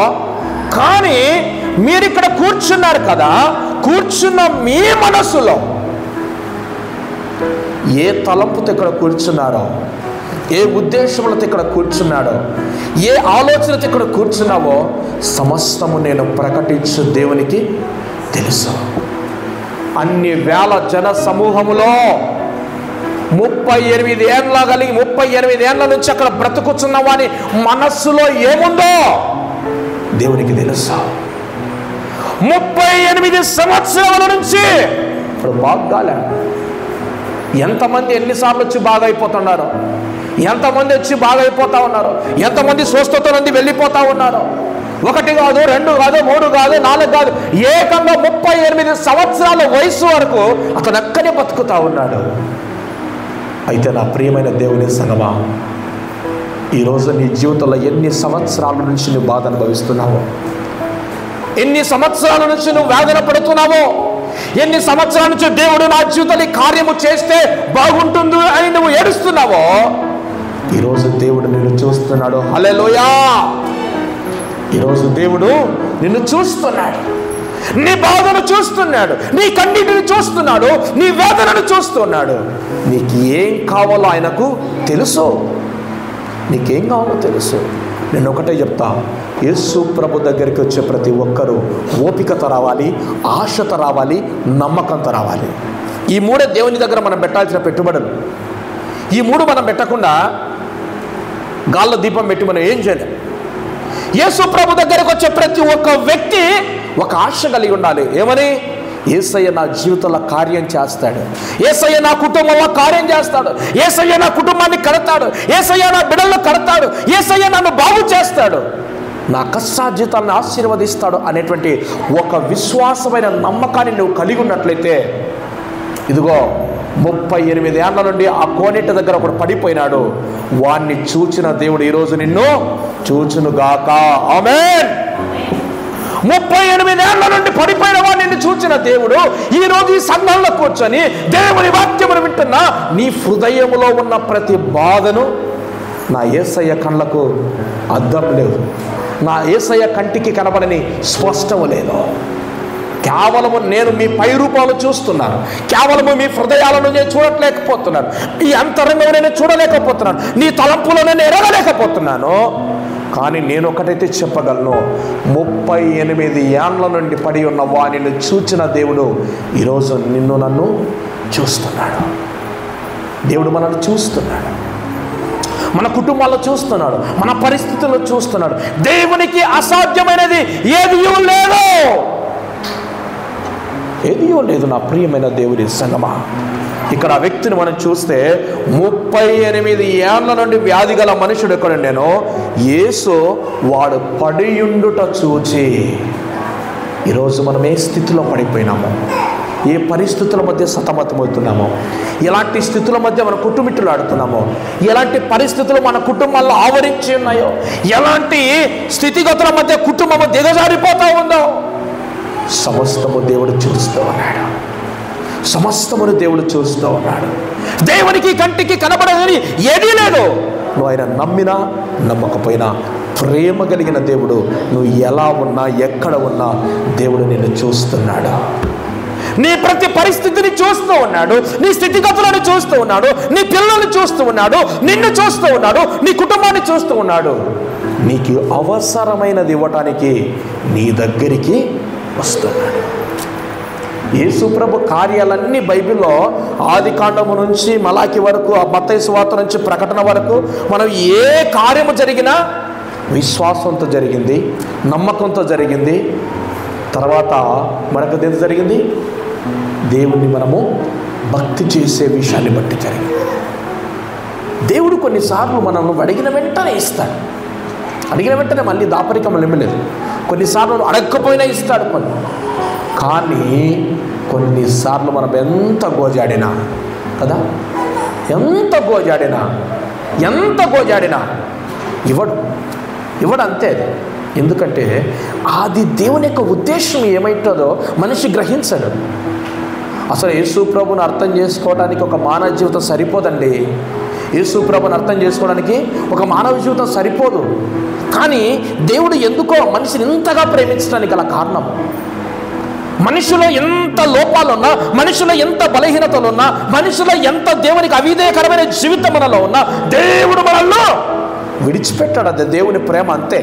కానీ మీరు ఇక్కడ కూర్చున్నారు కదా, కూర్చున్న మీ మనసులో ఏ తలంపుతో ఇక్కడ కూర్చున్నారో, ఏ ఉద్దేశములతో ఇక్కడ కూర్చున్నాడో, ఏ ఆలోచనతో ఇక్కడ కూర్చున్నావో సమస్తము నేను ప్రకటించు దేవునికి తెలుసు. అన్ని వేల జన సమూహములో 38 ఏళ్ళ కలిగి 38 ఏళ్ళ నుంచి అక్కడ బ్రతుకుతున్న వాని మనస్సులో ఏముందో దేవునికి తెలుసు. 38 సంవత్సరాల నుంచి ఇప్పుడు బాగాలే. ఎంతమంది ఎన్నిసార్లు వచ్చి బాగా అయిపోతున్నారు, ఎంతమంది వచ్చి బాగా అయిపోతా ఉన్నారు, ఎంతమంది స్వస్థత నుండి వెళ్ళిపోతా ఉన్నారు. 1 కాదు, 2 కాదు, 3 కాదు, 4 కాదు, ఏకంగా 38 సంవత్సరాల వయసు వరకు అతను అక్కడే బతుకుతా ఉన్నాడు. అయితే నా ప్రియమైన దేవుని సంగమా, ఈరోజు నీ జీవితంలో ఎన్ని సంవత్సరాల నుంచి నువ్వు బాధ అనుభవిస్తున్నావో, ఎన్ని సంవత్సరాల నుంచి నువ్వు వేదన పడుతున్నావో, ఎన్ని సంవత్సరాల నుంచి దేవుడు నా జీవితంలో కార్యము చేస్తే బాగుంటుంది అని నువ్వు ఏడుస్తున్నావో, ఈరోజు దేవుడు నిన్ను చూస్తున్నాడు. హల్లెలూయా! ఈరోజు దేవుడు నిన్ను చూస్తున్నాడు, నీ బాధను చూస్తున్నాడు, నీ కన్నీటిని చూస్తున్నాడు, నీ వేదనను చూస్తున్నాడు. నీకు ఏం కావాలో ఆయనకు తెలుసు, నీకేం కావాలో తెలుసు. నేను ఒకటే చెప్తా, యేసు ప్రభు దగ్గరికి వచ్చే ప్రతి ఒక్కరూ ఓపికతో రావాలి, ఆశతో రావాలి, నమ్మకంతో రావాలి. ఈ 3 దేవుని దగ్గర మనం పెట్టాల్సిన పెట్టుబడులు. ఈ 3 మనం పెట్టకుండా గాల్లో దీపం పెట్టి మనం ఏం చేయలేం. యేసు ప్రభు దగ్గరకు వచ్చే ప్రతి ఒక్క వ్యక్తి ఒక ఆశ కలిగి ఉండాలి. ఏమని? యేసయ్య నా జీవితంలో కార్యం చేస్తాడు, యేసయ్య నా కుటుంబంలో కార్యం చేస్తాడు, యేసయ్య నా కుటుంబాన్ని కడతాడు, యేసయ్య నా బిడ్డలను కడతాడు, యేసయ్య నన్ను బాగు చేస్తాడు, నా కష్టార్జితాలను ఆశీర్వదిస్తాడు అనేటువంటి ఒక విశ్వాసమైన నమ్మకాన్ని నువ్వు కలిగి ఉన్నట్లయితే, ఇదిగో 38 ఏళ్ల నుండి ఆ కోనేటి దగ్గర ఒకడు పడిపోయినాడు, వాణ్ణి చూచిన దేవుడు ఈరోజు నిన్ను చూచునుగాక. ఆమేన్. 38 ఏళ్ల నుండి పడిపోయిన వాడిని చూచిన దేవుడు ఈరోజు ఈ సంఘంలో కూర్చొని దేవుని వాక్యమును వింటున్నా నీ హృదయంలో ఉన్న ప్రతి బాధను నా యేసయ్య కళ్ళకు అద్దం లేదు, నా యేసయ్య కంటికి కనబడని స్పష్టము లేదు. కేవలము నేను మీ పై రూపాలు చూస్తున్నాను, కేవలము మీ హృదయాలను నేను చూడలేకపోతున్నాను, మీ అంతరంగం నేను చూడలేకపోతున్నాను, నీ తలంపులను నేను ఎరగలేకపోతున్నాను. కానీ నేను ఒకటైతే చెప్పగలను, 38 ఏండ్ల నుండి పడి ఉన్న వానిని చూచిన దేవుడు ఈరోజు నిన్ను నన్ను చూస్తున్నాడు. దేవుడు మనల్ని చూస్తున్నాడు, మన కుటుంబాల్లో చూస్తున్నాడు, మన పరిస్థితుల్లో చూస్తున్నాడు. దేవునికి అసాధ్యమైనది ఏదియూ లేదు, ఏదియూ లేదు. నా ప్రియమైన దేవుని సంగమా, ఇక్కడ ఆ వ్యక్తిని మనం చూస్తే 38 ఏళ్ల నుండి వ్యాధి గల మనుషుడు ఎక్కడ నేను యేసు వాడు పడియుండుట చూచి, ఈరోజు మనం ఏ స్థితిలో పడిపోయినామో, ఏ పరిస్థితుల మధ్య సతమతమవుతున్నామో, ఎలాంటి స్థితుల మధ్య మన కుటుంబిట్టులు ఆడుతున్నామో, ఎలాంటి పరిస్థితులు మన కుటుంబాల్లో ఆవరించి ఉన్నాయో, ఎలాంటి స్థితిగతుల మధ్య కుటుంబము దిగజారిపోతూ ఉందో, సమస్తము దేవుడు చూస్తూ ఉన్నాడు. సమస్తమును దేవుడు చూస్తూ ఉన్నాడు. దేవునికి కంటికి కనబడదని ఏదీ లేదు. నువ్వు ఆయన నమ్మినా నమ్మకపోయినా ప్రేమ కలిగిన దేవుడు, నువ్వు ఎలా ఉన్నా ఎక్కడ ఉన్నా దేవుడు నిన్ను చూస్తున్నాడు. నీ ప్రతి పరిస్థితిని చూస్తూ ఉన్నాడు, నీ స్థితిగతులను చూస్తూ ఉన్నాడు, నీ పిల్లల్ని చూస్తూ ఉన్నాడు, నిన్ను చూస్తూ ఉన్నాడు, నీ కుటుంబాన్ని చూస్తూ ఉన్నాడు. నీకు అవసరమైనది ఇవ్వటానికి నీ దగ్గరికి వస్తున్నాడు. యేసు ప్రభు కార్యాలన్నీ బైబిల్లో ఆదికాండము నుంచి మలాకి వరకు, మత్తయి సువార్త నుంచి ప్రకటన వరకు మనం ఏ కార్యము జరిగినా విశ్వాసంతో జరిగింది, నమ్మకంతో జరిగింది. తర్వాత మనకు ఎంత జరిగింది? దేవుణ్ణి మనము భక్తి చేసే విషయాన్ని బట్టి జరిగింది. దేవుడు కొన్నిసార్లు మనల్ని అడిగిన వెంటనే ఇస్తాడు, అడిగిన వెంటనే మళ్ళీ దాపరికం ఇవ్వలేదు. కొన్నిసార్లు అడగకపోయినా ఇస్తాడు కొన్ని. కానీ కొన్నిసార్లు మనం ఎంత గోజాడినా కదా, ఎంత గోజాడినా ఇవ్వడు అంతే. ఎందుకంటే అది దేవుని యొక్క ఉద్దేశం ఏమైతుందో మనిషి గ్రహించడు. అసలు యేసు ప్రభుని అర్థం చేసుకోవడానికి ఒక మానవ జీవితం సరిపోదండి. యేసు ప్రభుని అర్థం చేసుకోవడానికి ఒక మానవ జీవితం సరిపోదు. కానీ దేవుడు ఎందుకో మనిషిని ఇంతగా ప్రేమించడానికి గల కారణం, మనిషిలో ఎంత లోపాలున్నా, మనిషిలో ఎంత బలహీనతలున్నా, మనిషిలో ఎంత దేవునికి అవిధేయకరమైన జీవితం మనలో ఉన్నా, దేవుడు మనల్లో విడిచిపెట్టాడు. అది దేవుని ప్రేమ, అంతే.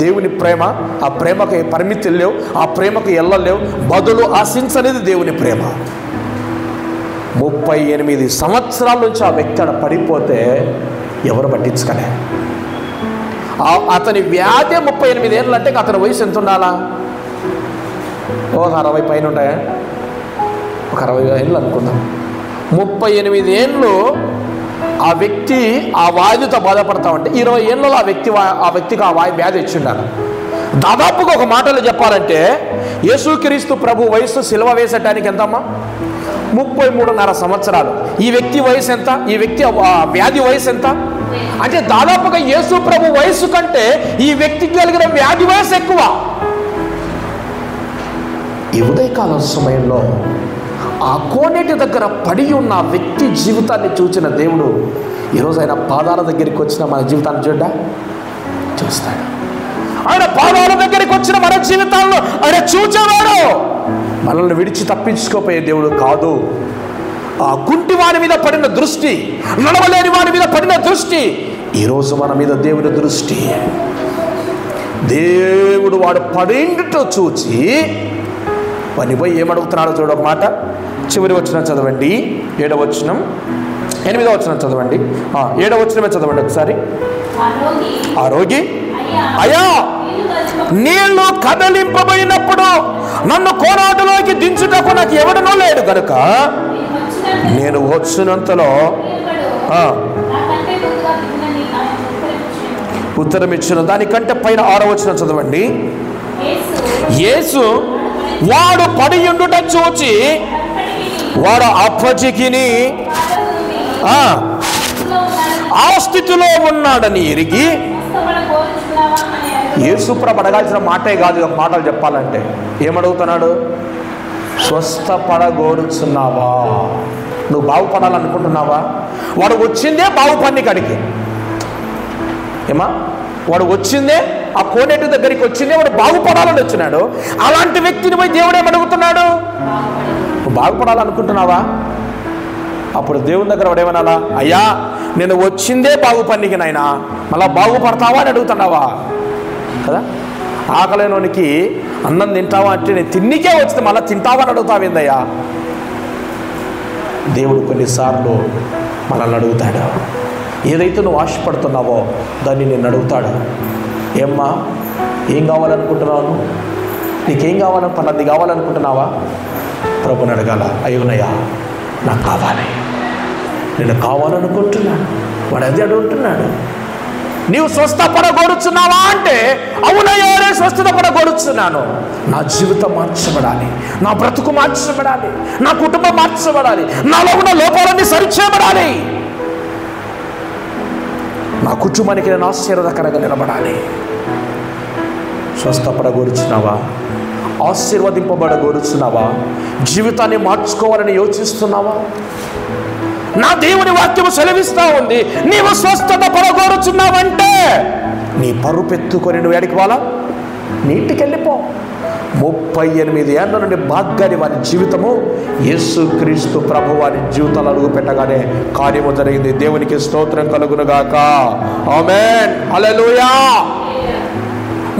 దేవుని ప్రేమ, ఆ ప్రేమకి పరిమితులు లేవు, ఆ ప్రేమకు ఎల్లలేవు, బదులు ఆశించనేది దేవుని ప్రేమ. 38 సంవత్సరాల నుంచి ఆ వ్యక్తి అక్కడ పడిపోతే ఎవరు పట్టించుకలే. అతని వ్యాధి 38 ఏళ్ళు అంటే అతని వయసు ఎంత ఉండాలా? ఒక 60 పైన ఉంటాయా? ఒక 60 ఏళ్ళు అనుకుందాం. 38 ఏళ్ళు ఆ వ్యక్తి ఆ వ్యాధితో బాధపడతా ఉంటే 20 ఏళ్ళలో ఆ వ్యక్తికి ఆ వ్యాధి వచ్చి ఉండాలి. దాదాపుగా ఒక మాటలో చెప్పాలంటే యేసుక్రీస్తు ప్రభు వయసు సిలువ వేసటానికి ఎంతమ్మా? 33.5 సంవత్సరాలు. ఈ వ్యక్తి వయసు ఎంత? ఈ వ్యక్తి వ్యాధి వయసు ఎంత? అంటే దాదాపుగా యేసు ప్రభు వయసు కంటే ఈ వ్యక్తికి కలిగిన వ్యాధి వయసు ఎక్కువ. ఈ ఉదయకాలం సమయంలో ఆ కోనేటి దగ్గర పడి ఉన్న వ్యక్తి జీవితాన్ని చూసిన దేవుడు ఈరోజు ఆయన పాదాల దగ్గరికి వచ్చిన మన జీవితాన్ని చూస్తాడు. ఆయన పాదాల దగ్గరికి వచ్చిన మన జీవితాల్లో ఆయన చూచేవాడు. మనల్ని విడిచి తప్పించుకోపోయే దేవుడు కాదు. ఆ కుంటి వారి మీద పడిన దృష్టి, నడవలేని వారి మీద పడిన దృష్టి, ఈరోజు మన మీద దేవుని దృష్టి. దేవుడు వాడు పడిండుతో చూచి వాడిని పోయి ఏమడుగుతున్నాడో చూడ. ఒక మాట చివరి వచనం చదవండి, 7వ వచనం, 8వ వచనం చదవండి, 7వ వచనమే చదవండి ఒకసారి. ఆ రోగి, అయ్యా నీళ్లు కదలింపబడినప్పుడు నన్ను కోనాటులోకి దించుటకు నాకు ఎవడనో లేడు కనుక నేను వచ్చినంతలో ఉత్తరం ఇచ్చిన. దానికంటే పైన 6వ వచనం చదవండి. యేసు వాడు పడియుండుట చూచి వాడు అప్పటికిని ఆ స్థితిలో ఉన్నాడని ఎరిగి, యేసుప్రభు అడగాల్సిన మాటే కాదు, ఒక మాటలు చెప్పాలంటే ఏమడుగుతున్నాడు? స్వస్థపడగోరుచున్నావా? నువ్వు బాగుపడాలనుకుంటున్నావా? వాడు వచ్చిందే బాగుపడిని కడికి ఏమా, వాడు వచ్చిందే ఆ కోనేటి దగ్గరికి వచ్చింది, వాడు బాగుపడాలని వచ్చినాడు. అలాంటి వ్యక్తిని పోయి దేవుడు ఏమడుగుతున్నాడు? బాగుపడాలనుకుంటున్నావా? అప్పుడు దేవుని దగ్గర వాడు ఏమనాలా? అయ్యా నేను వచ్చిందే బాగుపడికి నాయనా, మళ్ళా బాగుపడతావా అని అడుగుతున్నావా కదా? ఆకలేనోనికి అన్నం తింటావా అంటే నేను తిన్నికే వచ్చితే మళ్ళీ తింటావా అని అడుగుతావేందయ్యా? దేవుడు కొన్నిసార్లు మనల్ని అడుగుతాడు. ఏదైతే నువ్వు ఆశపడుతున్నావో దాన్ని నేను అడుగుతాడు. ఏమ్మా ఏం కావాలనుకుంటున్నావు? నీకేం కావాలని పలాంది కావాలనుకుంటున్నావా? ప్రభుని అడగాల. అయ్యోనయ్యా నాకు కావాలి, నేను కావాలనుకుంటున్నాను. వాడు అది అడుగుతున్నాడు. నీవు స్వస్థపడగోరుచున్నావా అంటే అవునయ్యా నేను స్వస్థపడగోరుచున్నాను. నా జీవితం మార్చబడాలి, నా బ్రతుకు మార్చబడాలి, నా కుటుంబం మార్చబడాలి, నాలో ఉన్న లోపాలన్నీ సరిచేయబడాలి, నా కుటుంబానికి నేను ఆశీర్వాదకరంగా నిలబడాలి. స్వస్థపడగోరుచున్నావా? ఆశీర్వదింపబడగోరుచున్నావా? జీవితాన్ని మార్చుకోవాలని యోచిస్తున్నావా? నా దేవుని వాక్యము సెలవిస్తా ఉంది, నీవు స్వస్థత పడగోరుచున్నావంటే నీ పరుపెత్తుకొని నువ్వు ఎడికి పోవాలా? నీ ఇంటికి వెళ్ళిపో. 38 ఏళ్ళ నుండి భాగ్యాన్ని వారి జీవితము యేసుక్రీస్తు ప్రభు వారి జీవితాలు అడుగు పెట్టగానే కార్యము జరిగింది. దేవునికి స్తోత్రం కలుగునుగాక. ఆమేన్, హల్లెలూయా.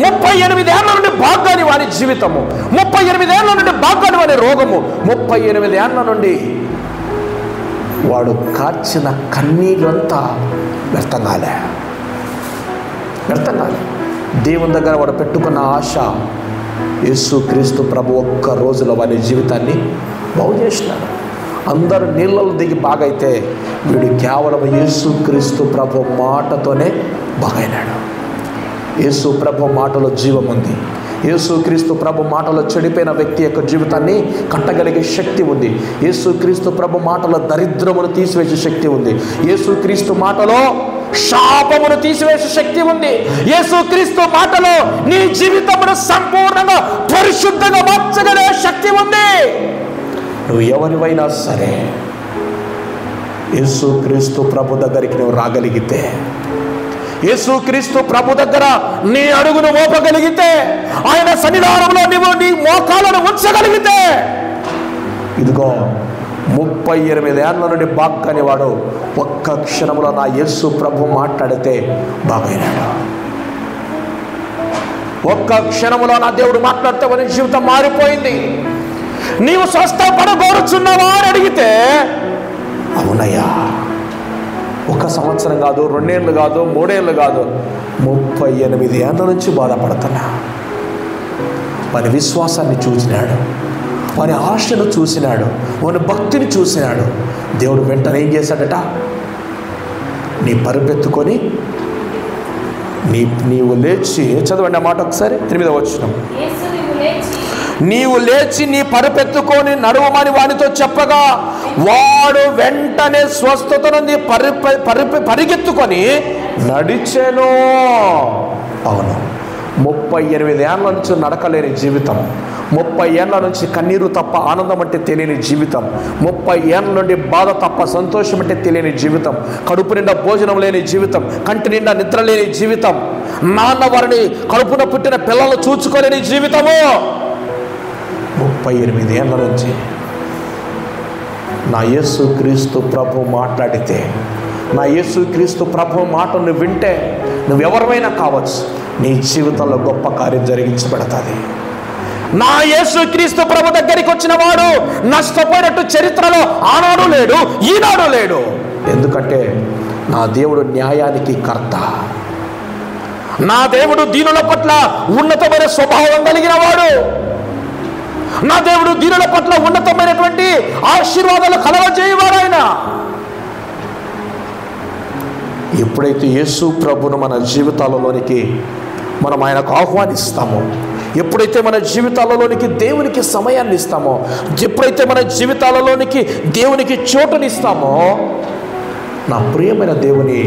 38 ఏళ్ళ నుండి భాగ్యాన్ని వారి జీవితము, 38 ఏళ్ళ నుండి భాగ్యాన్ని వారి రోగము, 38 ఏళ్ళ నుండి వాడు కార్చిన కన్నీళ్ళంతా వ్యర్థం కాలే. దేవుని దగ్గర వాడు పెట్టుకున్న ఆశ యేసుక్రీస్తు ప్రభు ఒక్క రోజులో వారి జీవితాన్ని బాగు చేసినాడు. అందరూ నీళ్ళలో దిగి బాగైతే వీడు కేవలం యేసుక్రీస్తు ప్రభు మాటతోనే బాగైనాడు. యేసు ప్రభు మాటలో జీవం ఉంది. యేసుక్రీస్తు ప్రభు మాటలో చెడిపోయిన వ్యక్తి యొక్క జీవితాన్ని కట్టగలిగే శక్తి ఉంది. యేసుక్రీస్తు ప్రభు మాటలో దరిద్రమును తీసివేసే శక్తి ఉంది. యేసుక్రీస్తు మాటలో శాపమును తీసివేసే శక్తి ఉంది. యేసుక్రీస్తు మాటలో నీ జీవితమును సంపూర్ణంగా పరిశుద్ధంగా మార్చగలిగే శక్తి ఉంది. నువ్వు ఎవరివైనా సరే యేసుక్రీస్తు ప్రభు దగ్గరికి నువ్వు రాగలిగితే, యేసుక్రీస్తు ప్రభు దగ్గర నీ అడుగును మోపగలిగితే, ఆయన సన్నిధానంలో నీవు నీ మోకాలను ఉంచగలిగితే, ఇదిగో 38 ఏళ్ళ నుండి బాక్కని వాడు ఒక్క క్షణంలో నా యేసు ప్రభు మాట్లాడితే బాగైనాడు. ఒక్క క్షణంలో నా దేవుడు మాట్లాడితే వారి జీవితం మారిపోయింది. నీవు స్వస్థపడగోరుచున్నావా అని అడిగితే అవునయ్యా, 1 సంవత్సరం కాదు, 2 ఏళ్ళు కాదు, 3 ఏళ్ళు కాదు, 38 ఏళ్ళ నుంచి బాధపడుతున్నా. వారి విశ్వాసాన్ని చూసినాడు, వారి ఆశను చూసినాడు, వారి భక్తిని చూసినాడు. దేవుడు వెంటనే ఏం చేశాడట? నీ పరుపెత్తుకొని నీవు లేచి, చదవండి ఆ మాట ఒకసారి, 8వ వచనం. నీవు లేచి నీ పరుపెత్తుకొని నడువమని వానితో చెప్పగా వాడు వెంటనే స్వస్థత నుండి పరిగెత్తుకొని నడిచెను. అవును, 38 ఏళ్ళ నుంచి నడకలేని జీవితం, 30 ఏళ్ళ నుంచి కన్నీరు తప్ప ఆనందం అంటే తెలియని జీవితం, 30 ఏళ్ళ నుండి బాధ తప్ప సంతోషం అంటే తెలియని జీవితం, కడుపు నిండా భోజనం లేని జీవితం, కంటి నిండా నిద్ర లేని జీవితం, నాన్న వారిని కడుపున పుట్టిన పిల్లలు చూచుకోలేని జీవితము. 38 ఏళ్ళ నుంచి నా యేసుక్రీస్తు ప్రభు మాట్లాడితే, నా యేసుక్రీస్తు ప్రభు మాట నువ్వు వింటే, నువ్వెవరైనా కావచ్చు, నీ జీవితంలో గొప్ప కార్యం జరిగించబడుతుంది. నా యేసుక్రీస్తు ప్రభు దగ్గరికి వచ్చిన వాడు నష్టపోయినట్టు చరిత్రలో ఆనాడు లేడు, ఈనాడు లేడు. ఎందుకంటే నా దేవుడు న్యాయానికి కర్త. నా దేవుడు దీనుల పట్ల ఉన్నతమైన స్వభావం కలిగిన వాడు. నా దేవుడు దీనుల పట్ల ఉన్నతమైనటువంటి ఆశీర్వాదాలు కలగజేయవాడు. ఆయన ఎప్పుడైతే యేసు ప్రభును మన జీవితాలలోనికి మనం ఆయనకు ఆహ్వానిస్తామో, ఎప్పుడైతే మన జీవితాలలోనికి దేవునికి సమయాన్ని ఇస్తామో, ఎప్పుడైతే మన జీవితాలలోనికి దేవునికి చోటునిస్తామో, నా ప్రియమైన దేవుని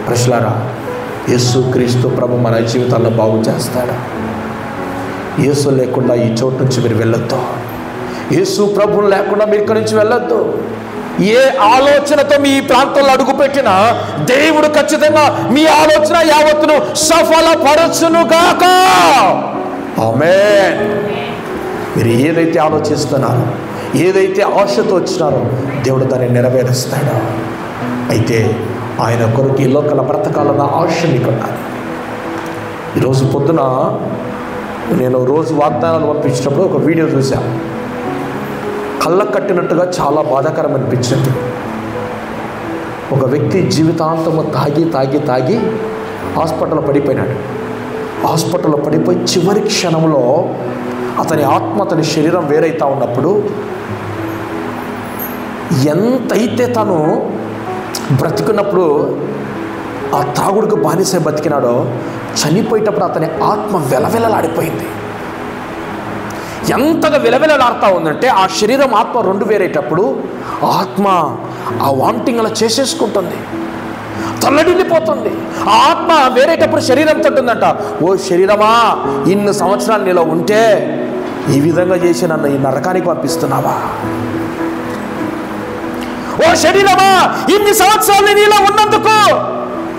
ప్రజలారా, యేసుక్రీస్తు ప్రభు మన జీవితాల్లో బాగు చేస్తాడు. యేసు లేకుండా ఈ చోటు నుంచి మీరు వెళ్ళొద్దు. యేసు ప్రభువు లేకుండా మీరు ఇక్కడి నుంచి వెళ్ళొద్దు. ఏ ఆలోచనతో మీ ప్రాంతంలో అడుగుపెట్టినా దేవుడు ఖచ్చితంగా మీ ఆలోచన యావత్తును సఫలపరచును గాక. ఆమేన్. మీరు ఏదైతే ఆలోచిస్తున్నారో, ఏదైతే ఆశతో వచ్చినారో దేవుడు దాన్ని నెరవేరుస్తాడు. అయితే ఆయన కొరకు ఈ లోకల బ్రతకాలన్న ఆశ మీకు ఉండాలి. ఈరోజు పొద్దున నేను రోజు వాగ్దానాలు పంపించినప్పుడు ఒక వీడియో చూశాను. కళ్ళకు కట్టినట్టుగా చాలా బాధాకరం అనిపించింది. ఒక వ్యక్తి జీవితాంతము తాగి తాగి తాగి హాస్పిటల్లో పడిపోయినాడు. హాస్పిటల్లో పడిపోయి చివరి క్షణంలో అతని ఆత్మ, అతని శరీరం వేరైతా ఉన్నప్పుడు ఎంతైతే తను బ్రతికున్నప్పుడు ఆ తాగుడికి బానిసై బతికినాడో, చనిపోయేటప్పుడు అతని ఆత్మ వెలవెలలాడిపోయింది. ఎంతగా విలవిలలాడుతూ ఉందంటే ఆ శరీరం ఆత్మ రెండు వేరేటప్పుడు ఆత్మ ఆ వామిటింగ్ అలా చేసేసుకుంటుంది, తల్లడిల్లిపోతుంది. ఆ ఆత్మ వేరేటప్పుడు శరీరంతో ఉంటుందంట, ఓ శరీరమా, ఇన్ని సంవత్సరాలు నీలో ఉంటే ఈ విధంగా చేసి నన్ను ఈ నరకానికి పంపిస్తున్నావా? ఓ శరీరమా, ఇన్ని సంవత్సరాలు నీలో ఉన్నందుకు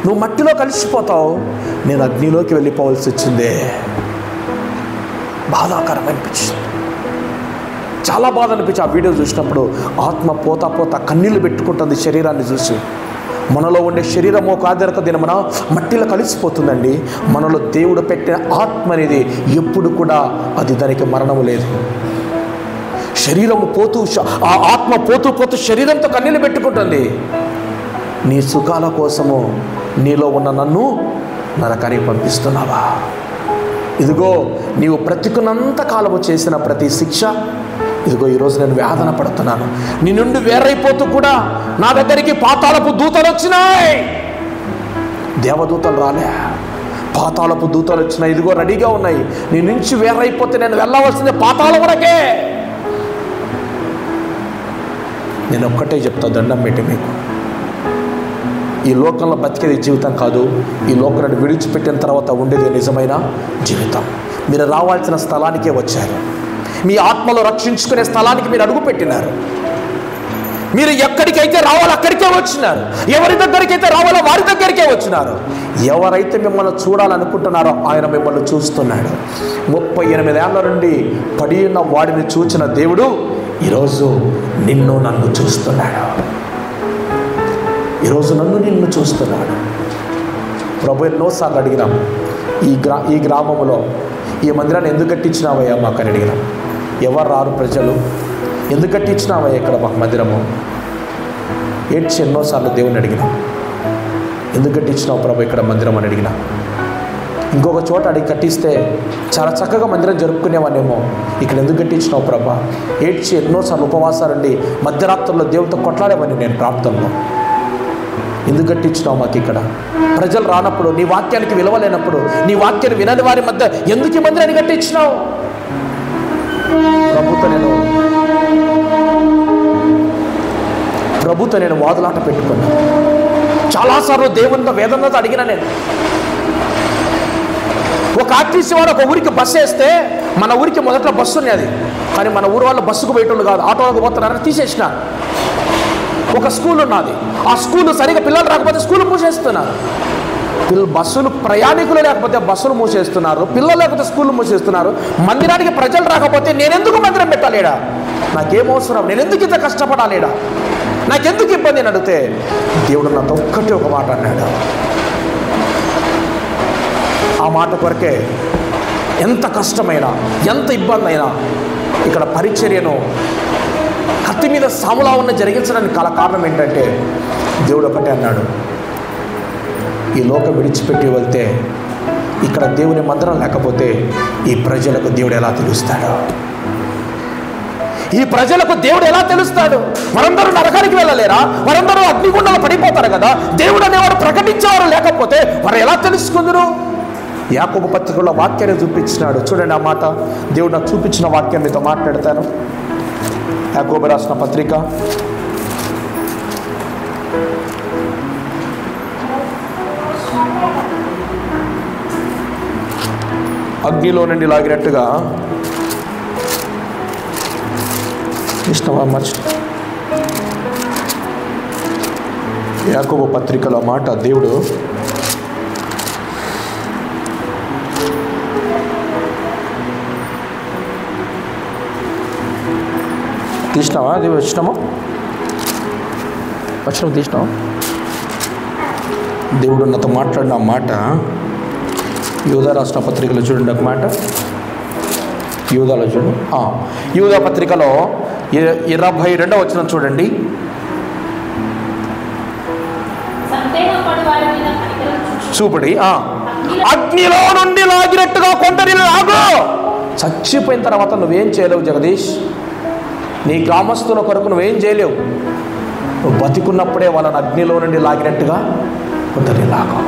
నువ్వు మట్టిలో కలిసిపోతావు, నేను అగ్నిలోకి వెళ్ళిపోవాల్సి వచ్చిందే. బాధాకరం అనిపించింది, చాలా బాధ అనిపించి ఆ వీడియో చూసినప్పుడు. ఆత్మ పోతా పోతా కన్నీళ్ళు పెట్టుకుంటుంది శరీరాన్ని చూసి. మనలో ఉండే శరీరం ఒక ఆధారక దినమున మట్టిలో కలిసిపోతుందండి. మనలో దేవుడు పెట్టిన ఆత్మ అనేది ఎప్పుడు కూడా అది దానికి మరణము లేదు. శరీరము పోతూ, ఆ ఆత్మ పోతూ పోతూ శరీరంతో కన్నీళ్ళు పెట్టుకుంటుంది. నీ సుఖాల కోసము నీలో ఉన్న నన్ను నరకానికి పంపిస్తున్నావా? ఇదిగో నీవు బ్రతికున్నంత కాలము చేసిన ప్రతి శిక్ష, ఇదిగో ఈరోజు నేను వేదన పడుతున్నాను. నీ నుండి వేరైపోతూ కూడా నా దగ్గరికి పాతాళపు దూతలు వచ్చినాయి. దేవదూతలు రాలే, పాతాళపు దూతలు వచ్చినాయి. ఇదిగో రెడీగా ఉన్నాయి. నీ నుంచి వేరైపోతే నేను వెళ్ళవలసిందే పాతాళం వరకే. నేను ఒక్కటే చెప్తా, దండం పెట్టి మీకు, ఈ లోకంలో బతికేది జీవితం కాదు. ఈ లోకాన్ని విడిచిపెట్టిన తర్వాత ఉండేది నిజమైన జీవితం. మీరు రావాల్సిన స్థలానికే వచ్చారు. మీ ఆత్మలో రక్షించుకునే స్థలానికి మీరు అడుగు పెట్టినారు. మీరు ఎక్కడికైతే రావాలో అక్కడికే వచ్చినారు. ఎవరి దగ్గరికైతే రావాలో వారి దగ్గరికే వచ్చినారు. ఎవరైతే మిమ్మల్ని చూడాలనుకుంటున్నారో ఆయన మిమ్మల్ని చూస్తున్నాడు. 38 ఏళ్ల నుండి పడి ఉన్న వాడిని చూచిన దేవుడు ఈరోజు నిన్ను నన్ను చూస్తున్నాడు. ఈరోజు నన్ను నిన్ను చూస్తున్నాడు. ప్రభు ఎన్నోసార్లు అడిగినాం, ఈ గ్రామంలో ఈ మందిరాన్ని ఎందుకు కట్టించినావయ్యా మాకు అని అడిగినాం. ఎవరు రారు ప్రజలు, ఎందుకు కట్టించినావయ్యా ఇక్కడ మాకు మందిరము? ఏడ్చి ఎన్నోసార్లు దేవుని అడిగినాం, ఎందుకు కట్టించినావు ప్రభు ఇక్కడ మందిరం అని అడిగినా. ఇంకొక చోట అడిగి కట్టిస్తే చాలా చక్కగా మందిరం జరుపుకునేవానేమో, ఇక్కడ ఎందుకు కట్టించినావు ప్రభా? ఏడ్చి ఎన్నోసార్లు ఉపవాసాలండి, మధ్యరాత్రుల్లో దేవుడితో కొట్లాడేవాడిని నేను ప్రార్థనలో. ఎందుకు కట్టించినావు మాకు ఇక్కడ? ప్రజలు రానప్పుడు, నీ వాక్యానికి విలువ లేనప్పుడు, నీ వాక్యాన్ని వినని వారి మధ్య ఎందుకు ఈ మందిరాన్ని కట్టించినావు? ప్రభుతో నేను వాదులాట పెట్టుకున్నా. చాలాసార్లు దేవునితో వేదనతో అడిగినా నేను. ఒక ఆర్టీసీ వాడు ఒక ఊరికి బస్సు వేస్తే, మన ఊరికి మొదట్లో బస్సు ఉన్నది, కానీ మన ఊరు వాళ్ళు బస్సుకు పోయేటోళ్ళు కాదు, ఆటోలకు పోతున్నారని తీసేసినారు. ఒక స్కూల్ ఉన్నది, ఆ స్కూల్ సరిగా పిల్లలు రాకపోతే స్కూల్ మూసేస్తున్నారు. బస్సులు ప్రయాణికులు లేకపోతే బస్సులు మూసేస్తున్నారు, పిల్లలు లేకపోతే స్కూళ్ళు మూసేస్తున్నారు. మందిరానికి ప్రజలు రాకపోతే నేనెందుకు మందిరం పెట్టాలేడా? నాకేం అవసరం? నేను ఎందుకు ఇంత కష్టపడాలేడా? నాకెందుకు ఇబ్బంది అని అడిగితే దేవుడు నాతో ఒక్కటే ఒక మాట అన్నాడు. ఆ మాట కొరకే ఎంత కష్టమైనా, ఎంత ఇబ్బంది అయినా ఇక్కడ పరిచర్యను కత్తి మీద సాములా ఉన్న జరిగించడానికి కారణం ఏంటంటే దేవుడు ఒకటే అన్నాడు, ఈ లోకం విడిచిపెట్టి వెళ్తే ఇక్కడ దేవుని మందిరం లేకపోతే ఈ ప్రజలకు దేవుడు ఎలా తెలుస్తాడు? ఈ ప్రజలకు దేవుడు ఎలా తెలుస్తాడు? వారందరూ నరకానికి వెళ్ళలేరా? వారందరూ అగ్నిగుండంలో పడిపోతారు కదా. దేవుడు అనేవాడు ప్రకటించేవారు లేకపోతే వారు ఎలా తెలుసుకుందరు? యాకోబు పత్రికలో వాక్యాన్ని చూపించినాడు. చూడండి ఆ మాట, దేవుడు నాకు చూపించిన వాక్యం మీతో మాట్లాడతాను. యాకోబు రాసిన పత్రిక 1 అగ్నిలో నుండి లాగినట్టుగా ఇష్టమా మర్చి యాకోబు పత్రికలో మాట దేవుడు తీసినావా? అది వచ్చినామా? తీసినావా? దేవుడు నాతో మాట్లాడిన మాట యూదా రాష్ట్ర పత్రికలో చూడండి. ఒక మాట యూదాలో చూడు. యూదా పత్రికలో 22వ వచనం చూడండి. చూపడి అగ్నిలో నుండి లాగినట్టుగా కొందరిని లాగు. చచ్చిపోయిన తర్వాత నువ్వేం చేయలేవు జగదీష్. నీ గ్రామస్తుల కొరకు నువ్వేం చేయలేవు. నువ్వు బతికున్నప్పుడే వాళ్ళని అగ్నిలో నుండి లాగినట్టుగా కొందరిని లాగు.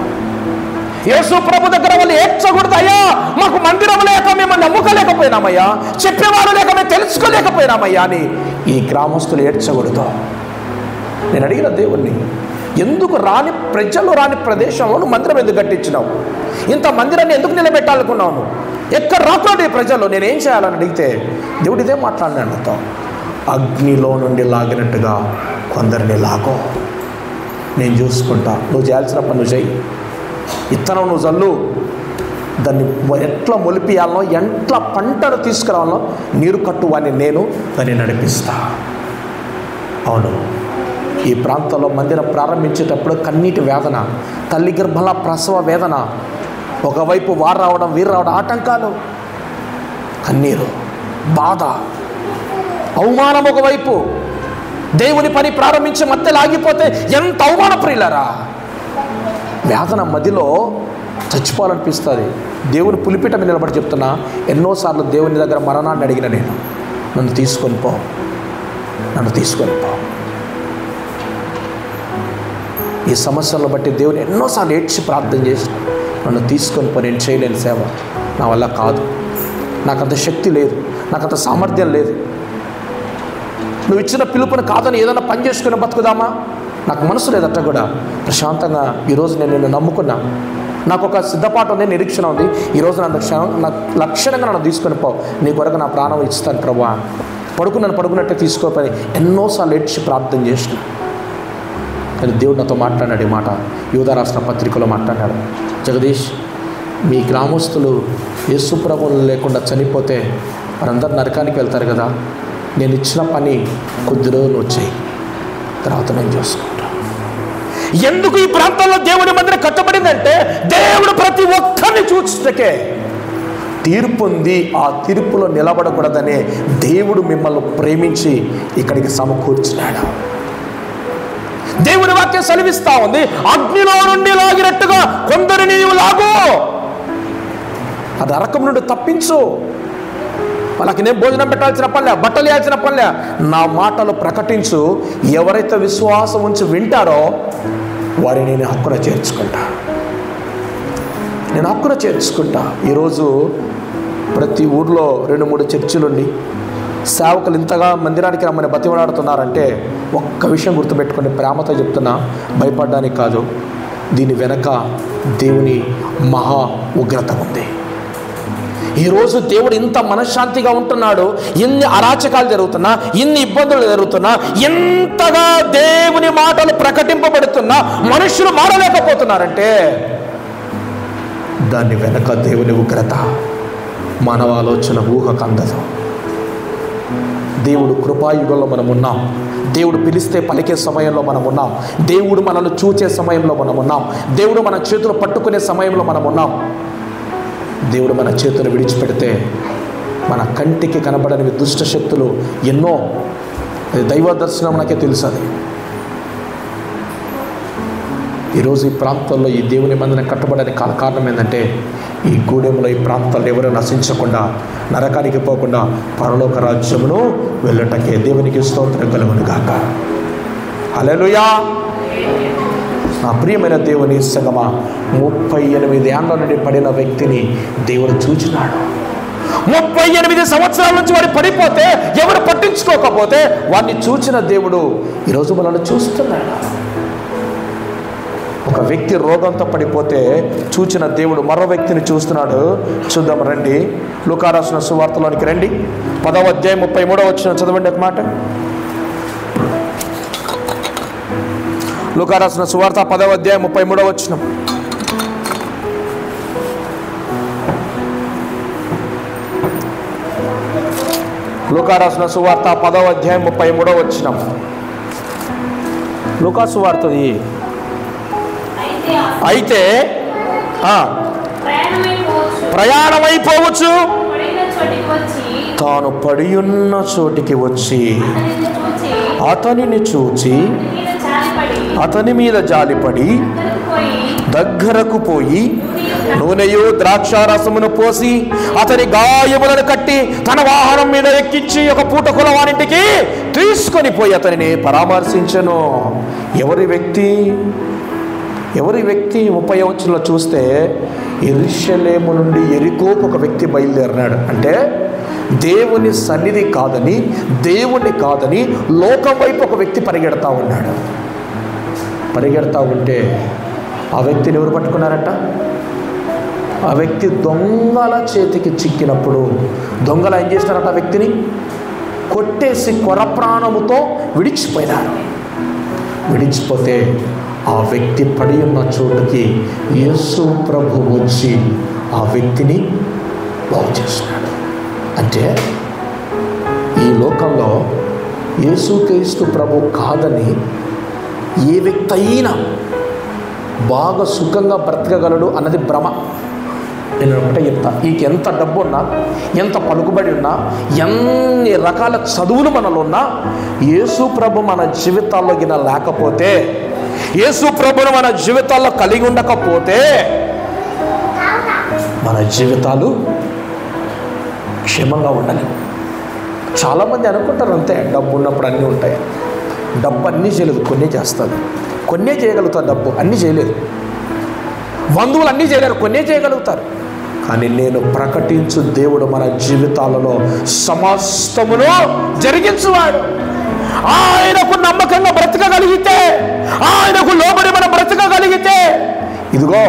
యేసు ప్రభు దగ్గర వాళ్ళు ఏడ్చకూడదు, అయ్యా మాకు మందిరం లేక మేము నమ్ముకోలేకపోయినామయ్యా, చెప్పేవారు లేక మేము తెలుసుకోలేకపోయినామయ్యా అని ఈ గ్రామస్తులు ఏడ్చకూడదు. నేను అడిగిన దేవుణ్ణి, ఎందుకు రాని ప్రజలు రాని ప్రదేశంలో నువ్వు మందిరం ఎందుకు కట్టించినావు? ఇంత మందిరాన్ని ఎందుకు నిలబెట్టాలనుకున్నావు? ఎక్కడ రాకుండా ఈ ప్రజలు నేనేం చేయాలని అడిగితే దేవుడు ఇదే మాట్లాడినాడు నాతో. అగ్నిలో నుండి లాగినట్టుగా కొందరిని లాగో, నేను చూసుకుంటా, నువ్వు చేయాల్సిన పని నువ్వు చేయి. ఇత్తనం నువ్వు జల్లు, దాన్ని ఎట్లా మొలిపియాలనో, ఎట్లా పంటను తీసుకురావాలనో నీరు కట్టువాన్ని నేను దాన్ని నడిపిస్తా. అవును, ఈ ప్రాంతంలో మందిరం ప్రారంభించేటప్పుడు కన్నీటి వేదన, తల్లి గర్భంలో ప్రసవ వేదన, ఒకవైపు వారు రావడం వీరు రావడం, ఆటంకాలు, కన్నీరు, బాధ, అవమానం ఒకవైపు. దేవుని పని ప్రారంభించి మధ్యలో ఆగిపోతే ఎంత అవమాన ప్రియులరా. వేదన మధ్యలో చచ్చిపోవాలనిపిస్తుంది. దేవుని పులిపిట మీద నిలబడి చెప్తున్నా, ఎన్నోసార్లు దేవుని దగ్గర మరణాన్ని అడిగిన నేను, నన్ను తీసుకొని పో, నన్ను తీసుకొని పో. ఈ సమస్యలను బట్టి దేవుని ఎన్నోసార్లు ఏడ్చి ప్రార్థన చేసి, నన్ను తీసుకొని పో, నేను చేయలేని సేవ నా వల్ల కాదు, నాకంత శక్తి లేదు, నాకంత సామర్థ్యం లేదు, నువ్వు ఇచ్చిన పిలుపుని కాదని ఏదైనా పని చేసుకుని బతుకుదామా, నాకు మనసు లేదట కూడా. ప్రశాంతంగా ఈరోజు నేను నిన్ను నమ్ముకున్నా, నాకు ఒక సిద్ధపాటు ఉంది, నిరీక్షణ ఉంది. ఈరోజు నాకు లక్షణంగా నన్ను తీసుకొని పో, నీ కొరకు నా ప్రాణం ఇస్తాను ప్రభువా. పడుకున్నట్టే తీసుకోపోయి ఎన్నోసార్లు ఏడ్చి ప్రార్థన చేసిన. కానీ దేవుడు నాతో మాట్లాడాడు. ఈ మాట యూదా రాష్ట్ర పత్రికలో మాట్లాడాడు. జగదీష్, మీ గ్రామస్తులు యేసు ప్రభువులు లేకుండా చనిపోతే వారందరూ నరకానికి వెళ్తారు కదా, నేను ఇచ్చిన పని కొద్ది రోజులు వచ్చాయి, తర్వాత నేను చూసుకుంటా. ఎందుకు ఈ ప్రాంతంలో దేవుని మందిరం కట్టబడిందంటే దేవుడు ప్రతి ఒక్కరిని చూచుటకే. తీర్పు ఉంది, ఆ తీర్పులో నిలబడకూడదనే దేవుడు మిమ్మల్ని ప్రేమించి ఇక్కడికి సమకూర్చినాడు. దేవుని వాక్యం సెలవిస్తా ఉంది, అగ్నిలో నుండి లాగినట్టుగా కొందరిని నీవు లాగు, ఆ నరకం నుండి తప్పించు. వాళ్ళకి నేను భోజనం పెట్టాల్సిన పనిలే, బట్టలు వేయాల్సిన పనిలే, నా మాటలు ప్రకటించు. ఎవరైతే విశ్వాసం ఉంచి వింటారో వారిని నేను హక్కున చేర్చుకుంటా, నేను హక్కున చేర్చుకుంటా. ఈరోజు ప్రతి ఊర్లో 2-3 చర్చిలుండి సేవకులు ఇంతగా మందిరానికి రమ్మని బతిమలాడుతున్నారంటే ఒక్క విషయం గుర్తుపెట్టుకుని ప్రేమతో చెప్తున్నా, భయపడడానికి కాదు, దీని వెనక దేవుని మహా ఉగ్రత ఉంది. ఈరోజు దేవుడు ఇంత మనశ్శాంతిగా ఉంటున్నాడు, ఇన్ని అరాచకాలు జరుగుతున్నా, ఇన్ని ఇబ్బందులు జరుగుతున్నా, ఎంతగా దేవుని మాటలు ప్రకటింపబడుతున్నా మనుషులు మారలేకపోతున్నారంటే దాని వెనక దేవుని ఉగ్రత మానవ ఆలోచన ఊహకు అందదు. దేవుడు కృపాయుగంలో మనం ఉన్నాం, దేవుడు పిలిస్తే పలికే సమయంలో మనం ఉన్నాం, దేవుడు మనల్ని చూచే సమయంలో మనం ఉన్నాం, దేవుడు మన చేతులు పట్టుకునే సమయంలో మనం ఉన్నాం. దేవుడు మన చేతులు విడిచిపెడితే మన కంటికి కనబడని దుష్ట శక్తులు ఎన్నో, దైవ దర్శనం నాకే తెలుసు. అది ఈరోజు ఈ ప్రాంతంలో ఈ దేవుని మందిరం కట్టబడని కారణం ఏంటంటే ఈ గూడెంలో ఈ ప్రాంతాల్లో ఎవరు నశించకుండా, నరకానికి పోకుండా పరలోక రాజ్యమును వెళ్ళటకే. దేవునికి స్తోత్రం కలుగును గాక. హల్లెలూయా. నా ప్రియమైన దేవుని సంగమా, 38 ఏళ్ల నుండి పడిన వ్యక్తిని దేవుడు చూచినాడు. 38 సంవత్సరాల నుంచి వాడు పడిపోతే ఎవరు పట్టించుకోకపోతే వాడిని చూచిన దేవుడు ఈరోజు మనల్ని చూస్తున్నాడు. ఒక వ్యక్తి రోగంతో పడిపోతే చూచిన దేవుడు మరో వ్యక్తిని చూస్తున్నాడు. చూద్దాం రండి, లూకా రాసిన సువార్తలోనికి రండి, 10వ అధ్యాయం 33వ వచనం చదవండి. ఒక మాట, లూకా రాసిన సువార్త 10వ అధ్యాయం 33వ వచనం. లూకా రాసిన సువార్త 10వ అధ్యాయం 33వ వచనం. లూకా సువార్తది. అయితే ప్రయాణమైపోవచ్చు, తాను పడియున్న చోటికి వచ్చి అతనిని చూచి అతని మీద జాలిపడి దగ్గరకు పోయి నూనెయు ద్రాక్షారసమును పోసి అతని గాయములను కట్టి తన వాహనం మీద ఎక్కించి ఒక పూట కులవానింటికి తీసుకొని పోయి అతనిని పరామర్శించెను. ఎవరి వ్యక్తి 30వ వచనంలో చూస్తే యెరూషలేము నుండి యెరికోకు ఒక వ్యక్తి బయలుదేరినాడు. అంటే దేవుని సన్నిధి కాదని, దేవుణ్ణి కాదని లోకం వైపు ఒక వ్యక్తి పరిగెడతా ఉన్నాడు. పరిగెడతా ఉంటే ఆ వ్యక్తిని ఎవరు పట్టుకున్నారట? ఆ వ్యక్తి దొంగల చేతికి చిక్కినప్పుడు దొంగలు ఏం చేస్తారట? ఆ వ్యక్తిని కొట్టేసి కొర ప్రాణముతో విడిచిపోయినారు. విడిచిపోతే ఆ వ్యక్తి పడి ఉన్న చోటుకి యేసు ప్రభు వచ్చి ఆ వ్యక్తిని బాగు చేస్తున్నాడు. అంటే ఈ లోకంలో యేసుక్రీస్తు ప్రభు కాదని ఏ వ్యక్తి అయినా బాగా సుఖంగా బ్రతకగలడు అన్నది భ్రమ. నేను ఒకటే చెప్తా, ఎంత డబ్బు ఉన్నా, ఎంత పలుకుబడి ఉన్నా, ఎన్ని రకాల చదువులు మనలో ఉన్నా, యేసు ప్రభు మన జీవితాల్లో గిన లేకపోతే, యేసు ప్రభును మన జీవితాల్లో కలిగి ఉండకపోతే మన జీవితాలు క్షేమంగా ఉండలేవు. చాలామంది అనుకుంటారు అంతే, డబ్బు ఉన్నప్పుడు అన్నీ ఉంటాయి. డబ్బు అన్నీ చేయలేదు, కొన్నే చేస్తుంది. కొన్నే చేయగలుగుతారు, డబ్బు అన్నీ చేయలేదు. బంధువులు అన్నీ చేయలేరు, కొన్నే చేయగలుగుతారు. కానీ నేను ప్రకటించు దేవుడు మన జీవితాలలో సమస్తమును జరిగించువాడు. ఆయనకు నమ్మకంగా బ్రతకగలిగితే, ఆయనకు లోబడి మనం బ్రతకగలిగితే, ఇదిగో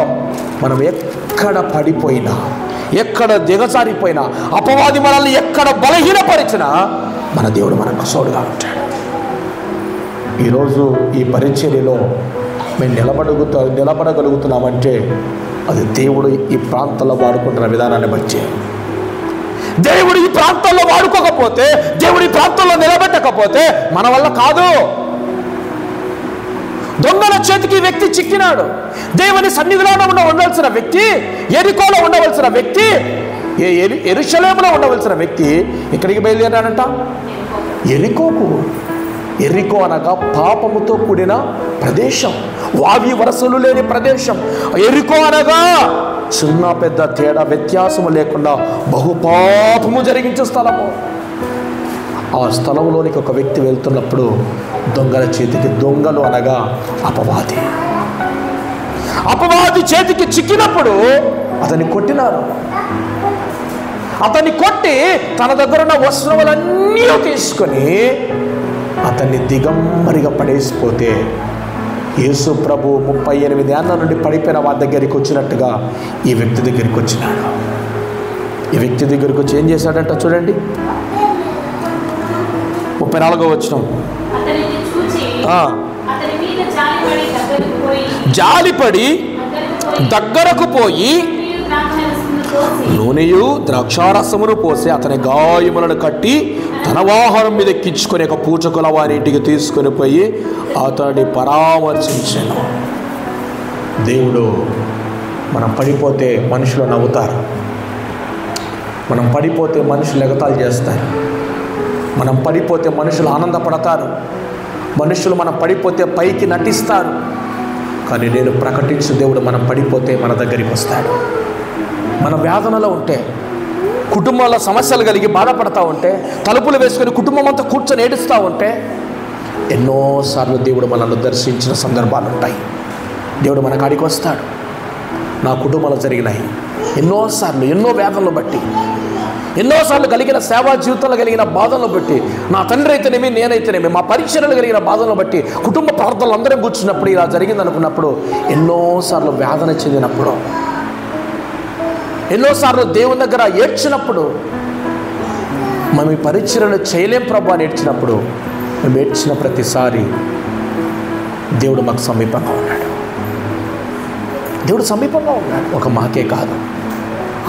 మనం ఎక్కడ పడిపోయినా, ఎక్కడ దిగజారిపోయినా, అపవాది మనల్ని ఎక్కడ బలహీనపరిచినా మన దేవుడు మనకు సోడుగా ఉంటాడు. ఈరోజు ఈ పరిచర్యలో మేము నిలబడగలుగుతున్నామంటే అది దేవుడు ఈ ప్రాంతంలో వాడుకుంటున్న విధానాన్ని బట్టి. దేవుడు ఈ ప్రాంతంలో వాడుకోకపోతే, దేవుడు ఈ ప్రాంతంలో నిలబెట్టకపోతే మన వల్ల కాదు. దొంగల చేతికి వ్యక్తి చిక్కినాడు. దేవుని సన్నిధిలో ఉండవలసిన వ్యక్తి, యెరికోలో ఉండవలసిన వ్యక్తి, యెరూషలేములో ఉండవలసిన వ్యక్తి ఎక్కడికి బయలుదేరాడంట? యెరికోకు. యెరికో అనగా పాపముతో కూడిన ప్రదేశం, వావి వరసలు లేని ప్రదేశం. యెరికో అనగా చిన్న పెద్ద తేడా వ్యత్యాసము లేకుండా బహుపాపము జరిగించే స్థలము. ఆ స్థలంలోనికి ఒక వ్యక్తి వెళ్తున్నప్పుడు దొంగల చేతికి, దొంగలు అనగా అపవాది చేతికి చిక్కినప్పుడు అతన్ని కొట్టినారు. అతన్ని కొట్టి తన దగ్గర ఉన్న వస్త్రములన్నీ తీసుకొని అతన్ని దిగంబరిగా పడేసిపోతే, యేసు ప్రభు 38 ఏళ్ళ నుండి పడిపోయిన వారి దగ్గరికి వచ్చినట్టుగా ఈ వ్యక్తి దగ్గరికి వచ్చినాడు. ఈ వ్యక్తి దగ్గరికి వచ్చి ఏం చేశాడంట చూడండి, 34వ వచనం. జాలిపడి దగ్గరకు పోయి నూనెయు ద్రాక్షారసమును పోసి అతని గాయములను కట్టి తన వాహనం మీద ఎక్కించుకొని ఒక పూచకుల వారి ఇంటికి తీసుకొని పోయి అతన్ని పరామర్శించాను. దేవుడు మనం పడిపోతే మనుషులు నవ్వుతారు, మనం పడిపోతే మనుషులు ఎగతాళి చేస్తారు, మనం పడిపోతే మనుషులు ఆనందపడతారు, మనుషులు మనం పడిపోతే పైకి నటిస్తారు. కానీ నేను ప్రకటించు దేవుడు మనం పడిపోతే మన దగ్గరికి వస్తాడు. మన వేదనలో ఉంటే, కుటుంబాల్లో సమస్యలు కలిగి బాధపడతా ఉంటే, తలుపులు వేసుకొని కుటుంబం అంతా కూర్చొని ఏడుస్తూ ఉంటే, ఎన్నోసార్లు దేవుడు మనల్ని దర్శించిన సందర్భాలు ఉంటాయి. దేవుడు మన కాడికి వస్తాడు. నా కుటుంబంలో జరిగినాయి ఎన్నోసార్లు, ఎన్నో వేదనలు బట్టి, ఎన్నోసార్లు కలిగిన సేవా జీవితంలో కలిగిన బాధలను బట్టి, నా తండ్రి అయితేనేమి, నేనైతేనేమి, మా పరీక్షలు కలిగిన బాధలను బట్టి, కుటుంబ ప్రార్థనలు అందరం కూర్చున్నప్పుడు ఇలా జరిగింది అనుకున్నప్పుడు, ఎన్నోసార్లు వేదన చెందినప్పుడు, ఎన్నోసార్లు దేవుని దగ్గర ఏడ్చినప్పుడు, మేము ఈ పరీక్షలను చేయలేం ప్రభు అని ఏడ్చినప్పుడు, మేము ఏడ్చిన ప్రతిసారి దేవుడు మాకు సమీపంగా ఉన్నాడు. దేవుడు సమీపంగా ఉన్నాడు. ఒక మాకే కాదు,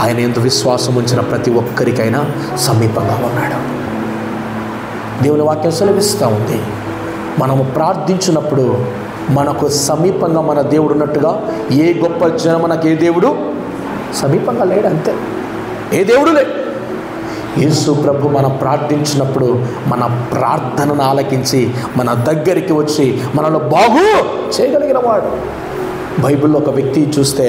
ఆయన యందు విశ్వాసం ఉంచిన ప్రతి ఒక్కరికైనా సమీపంగా ఉన్నాడు. దేవుని వాక్యం సెలవిస్తూ ఉంది, మనము ప్రార్థించినప్పుడు మనకు సమీపంగా మన దేవుడు ఉన్నట్టుగా ఏ గొప్ప జనం మనకు ఏ దేవుడు సమీపంగా లేడు. అంతే, ఏ దేవుడు లేడు. యేసు ప్రభు మనం ప్రార్థించినప్పుడు మన ప్రార్థనను ఆలకించి మన దగ్గరికి వచ్చి మనలో బాగు చేయగలిగిన వాడు. బైబిల్లో ఒక వ్యక్తి చూస్తే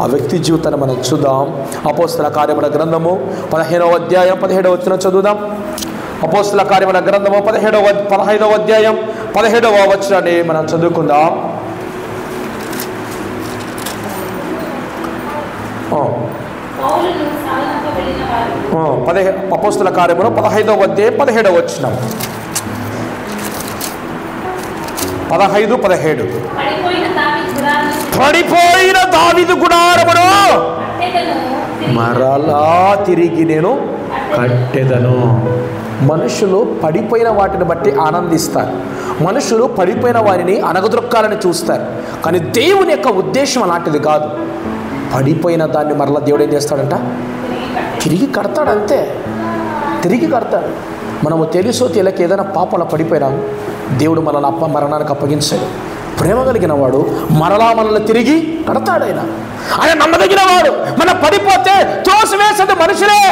ఆ వ్యక్తి జీవితాన్ని మనం చూద్దాం. అపోస్తల కార్యముల గ్రంథము 15వ అధ్యాయం 17వ వచనం చదువుదాం. అపోస్తల కార్యముల గ్రంథము 15వ అధ్యాయం 17వ వచనాన్ని మనం చదువుకుందాం. అపోస్తల కార్యములు 15వ అధ్యాయం 17వ వచనం. 15, 17. పడిపోయిన దావీదు గుడారమును మరలా తిరిగి నేను కట్టెదను. మనుషులు పడిపోయిన వాటిని బట్టి ఆనందిస్తారు. మనుషులు పడిపోయిన వారిని అనగదొక్కాలని చూస్తారు. కానీ దేవుని యొక్క ఉద్దేశం అలాంటిది కాదు. పడిపోయిన దాన్ని మరలా దేవుడు ఏం చేస్తాడంట? తిరిగి కడతాడు. అంతే, తిరిగి కడతాడు. మనము తెలుసో తెలియక ఏదైనా పాపంలో పడిపోయినాము, దేవుడు మనల్ని మరణానికి అప్పగించాడు. ప్రేమ కలిగిన వాడు మరలా మనల్ని తిరిగి కడతాడు. ఆయన నమ్మదగిన వాడు. మనం పడిపోతే తోసివేసేది మనుషులే.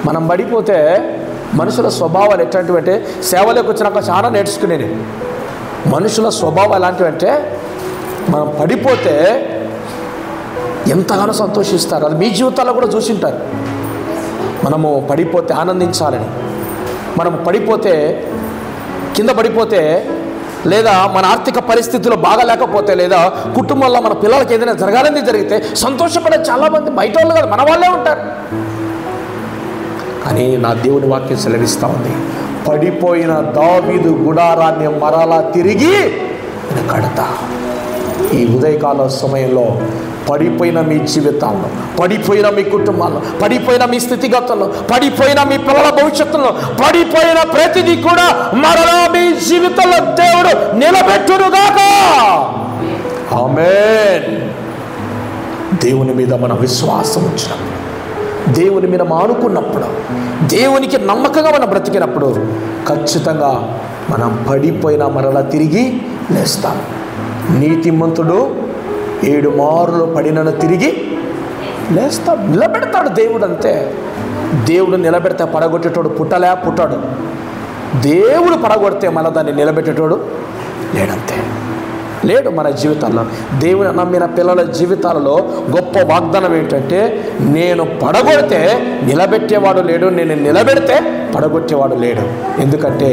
మనం పడిపోతే మనుషుల స్వభావాలు ఎట్లాంటివంటే, సేవలోకి వచ్చినాక చాలా నేర్చుకునేది. మనుషుల స్వభావం ఎలాంటివంటే, మనం పడిపోతే ఎంతగానో సంతోషిస్తారు. అది మీ జీవితాల్లో కూడా చూసింటారు. మనము పడిపోతే ఆనందించాలని, మనము పడిపోతే కింద పడిపోతే, లేదా మన ఆర్థిక పరిస్థితులు బాగా లేకపోతే, లేదా కుటుంబంలో మన పిల్లలకి ఏదైనా జరగాలని జరిగితే సంతోషపడే చాలామంది బయట వాళ్ళు కాదు, మన వాళ్ళే ఉంటారు. కానీ నా దేవుని వాక్యం సెలవిస్తూ ఉంది, పడిపోయిన దావీదు గుడారాన్ని మరలా తిరిగి కడతా. ఈ ఉదయకాల సమయంలో పడిపోయిన మీ జీవితాల్లో, పడిపోయిన మీ కుటుంబాల్లో, పడిపోయిన మీ స్థితిగతుల్లో, పడిపోయిన మీ పిల్లల భవిష్యత్తులో, పడిపోయిన ప్రతిదీ కూడా మరలా మీ జీవితంలో దేవుడు నిలబెట్టునుగాక. ఆమేన్. దేవుని మీద మన విశ్వాసం ఉంచినప్పుడు, దేవుని మీద మానుకున్నప్పుడు, దేవునికి నమ్మకంగా మనం బ్రతికినప్పుడు ఖచ్చితంగా మనం పడిపోయినా మరలా తిరిగి లేస్తాం. నీతిమంతుడు 7 మారులు పడినను తిరిగి లేస్తాడు. నిలబెడతాడు దేవుడు. అంతే, దేవుడు నిలబెడితే పడగొట్టేటోడు పుట్టాడు. దేవుడు పడగొడితే మళ్ళీ దాన్ని నిలబెట్టేటోడు లేడంతే, లేడు. మన జీవితాల్లో దేవుని నమ్మిన పిల్లల జీవితాలలో గొప్ప వాగ్దానం ఏంటంటే, నేను పడగొడితే నిలబెట్టేవాడు లేడు, నేను నిలబెడితే పడగొట్టేవాడు లేడు. ఎందుకంటే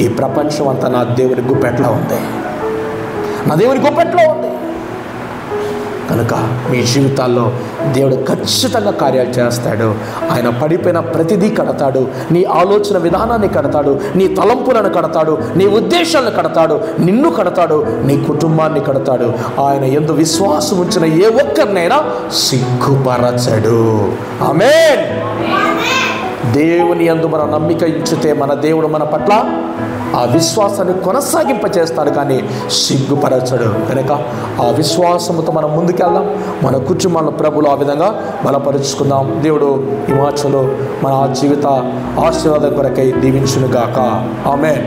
ఈ ప్రపంచం అంతా నా దేవుని గుప్పెట్లో ఉంది, నా దేవుని గుప్పెట్లో ఉంది. కనుక మీ జీవితాల్లో దేవుడు ఖచ్చితంగా కార్యాలు చేస్తాడు. ఆయన పడిపోయిన ప్రతిదీ కడతాడు. నీ ఆలోచన విధానాన్ని కడతాడు, నీ తలంపులను కడతాడు, నీ ఉద్దేశాలను కడతాడు, నిన్ను కడతాడు, నీ కుటుంబాన్ని కడతాడు. ఆయన యందు విశ్వాసం ఉంచిన ఏ ఒక్కరినైనా సిగ్గుపరచడు. ఆమేన్. దేవుని యందు మన నమ్మిక ఉంచితే మన దేవుడు మన పట్ల ఆ విశ్వాసాన్ని కొనసాగింపచేస్తాడు, కానీ సిగ్గుపరచడు. కనుక ఆ విశ్వాసంతో మనం ముందుకెళ్దాం. మన కుటుంబాలను ప్రభులు ఆ విధంగా బలపరుచుకుందాం. దేవుడు ఈ వాచలో మన జీవిత ఆశీర్వాదం కొరకై దీవించునుగాక. ఆమేన్.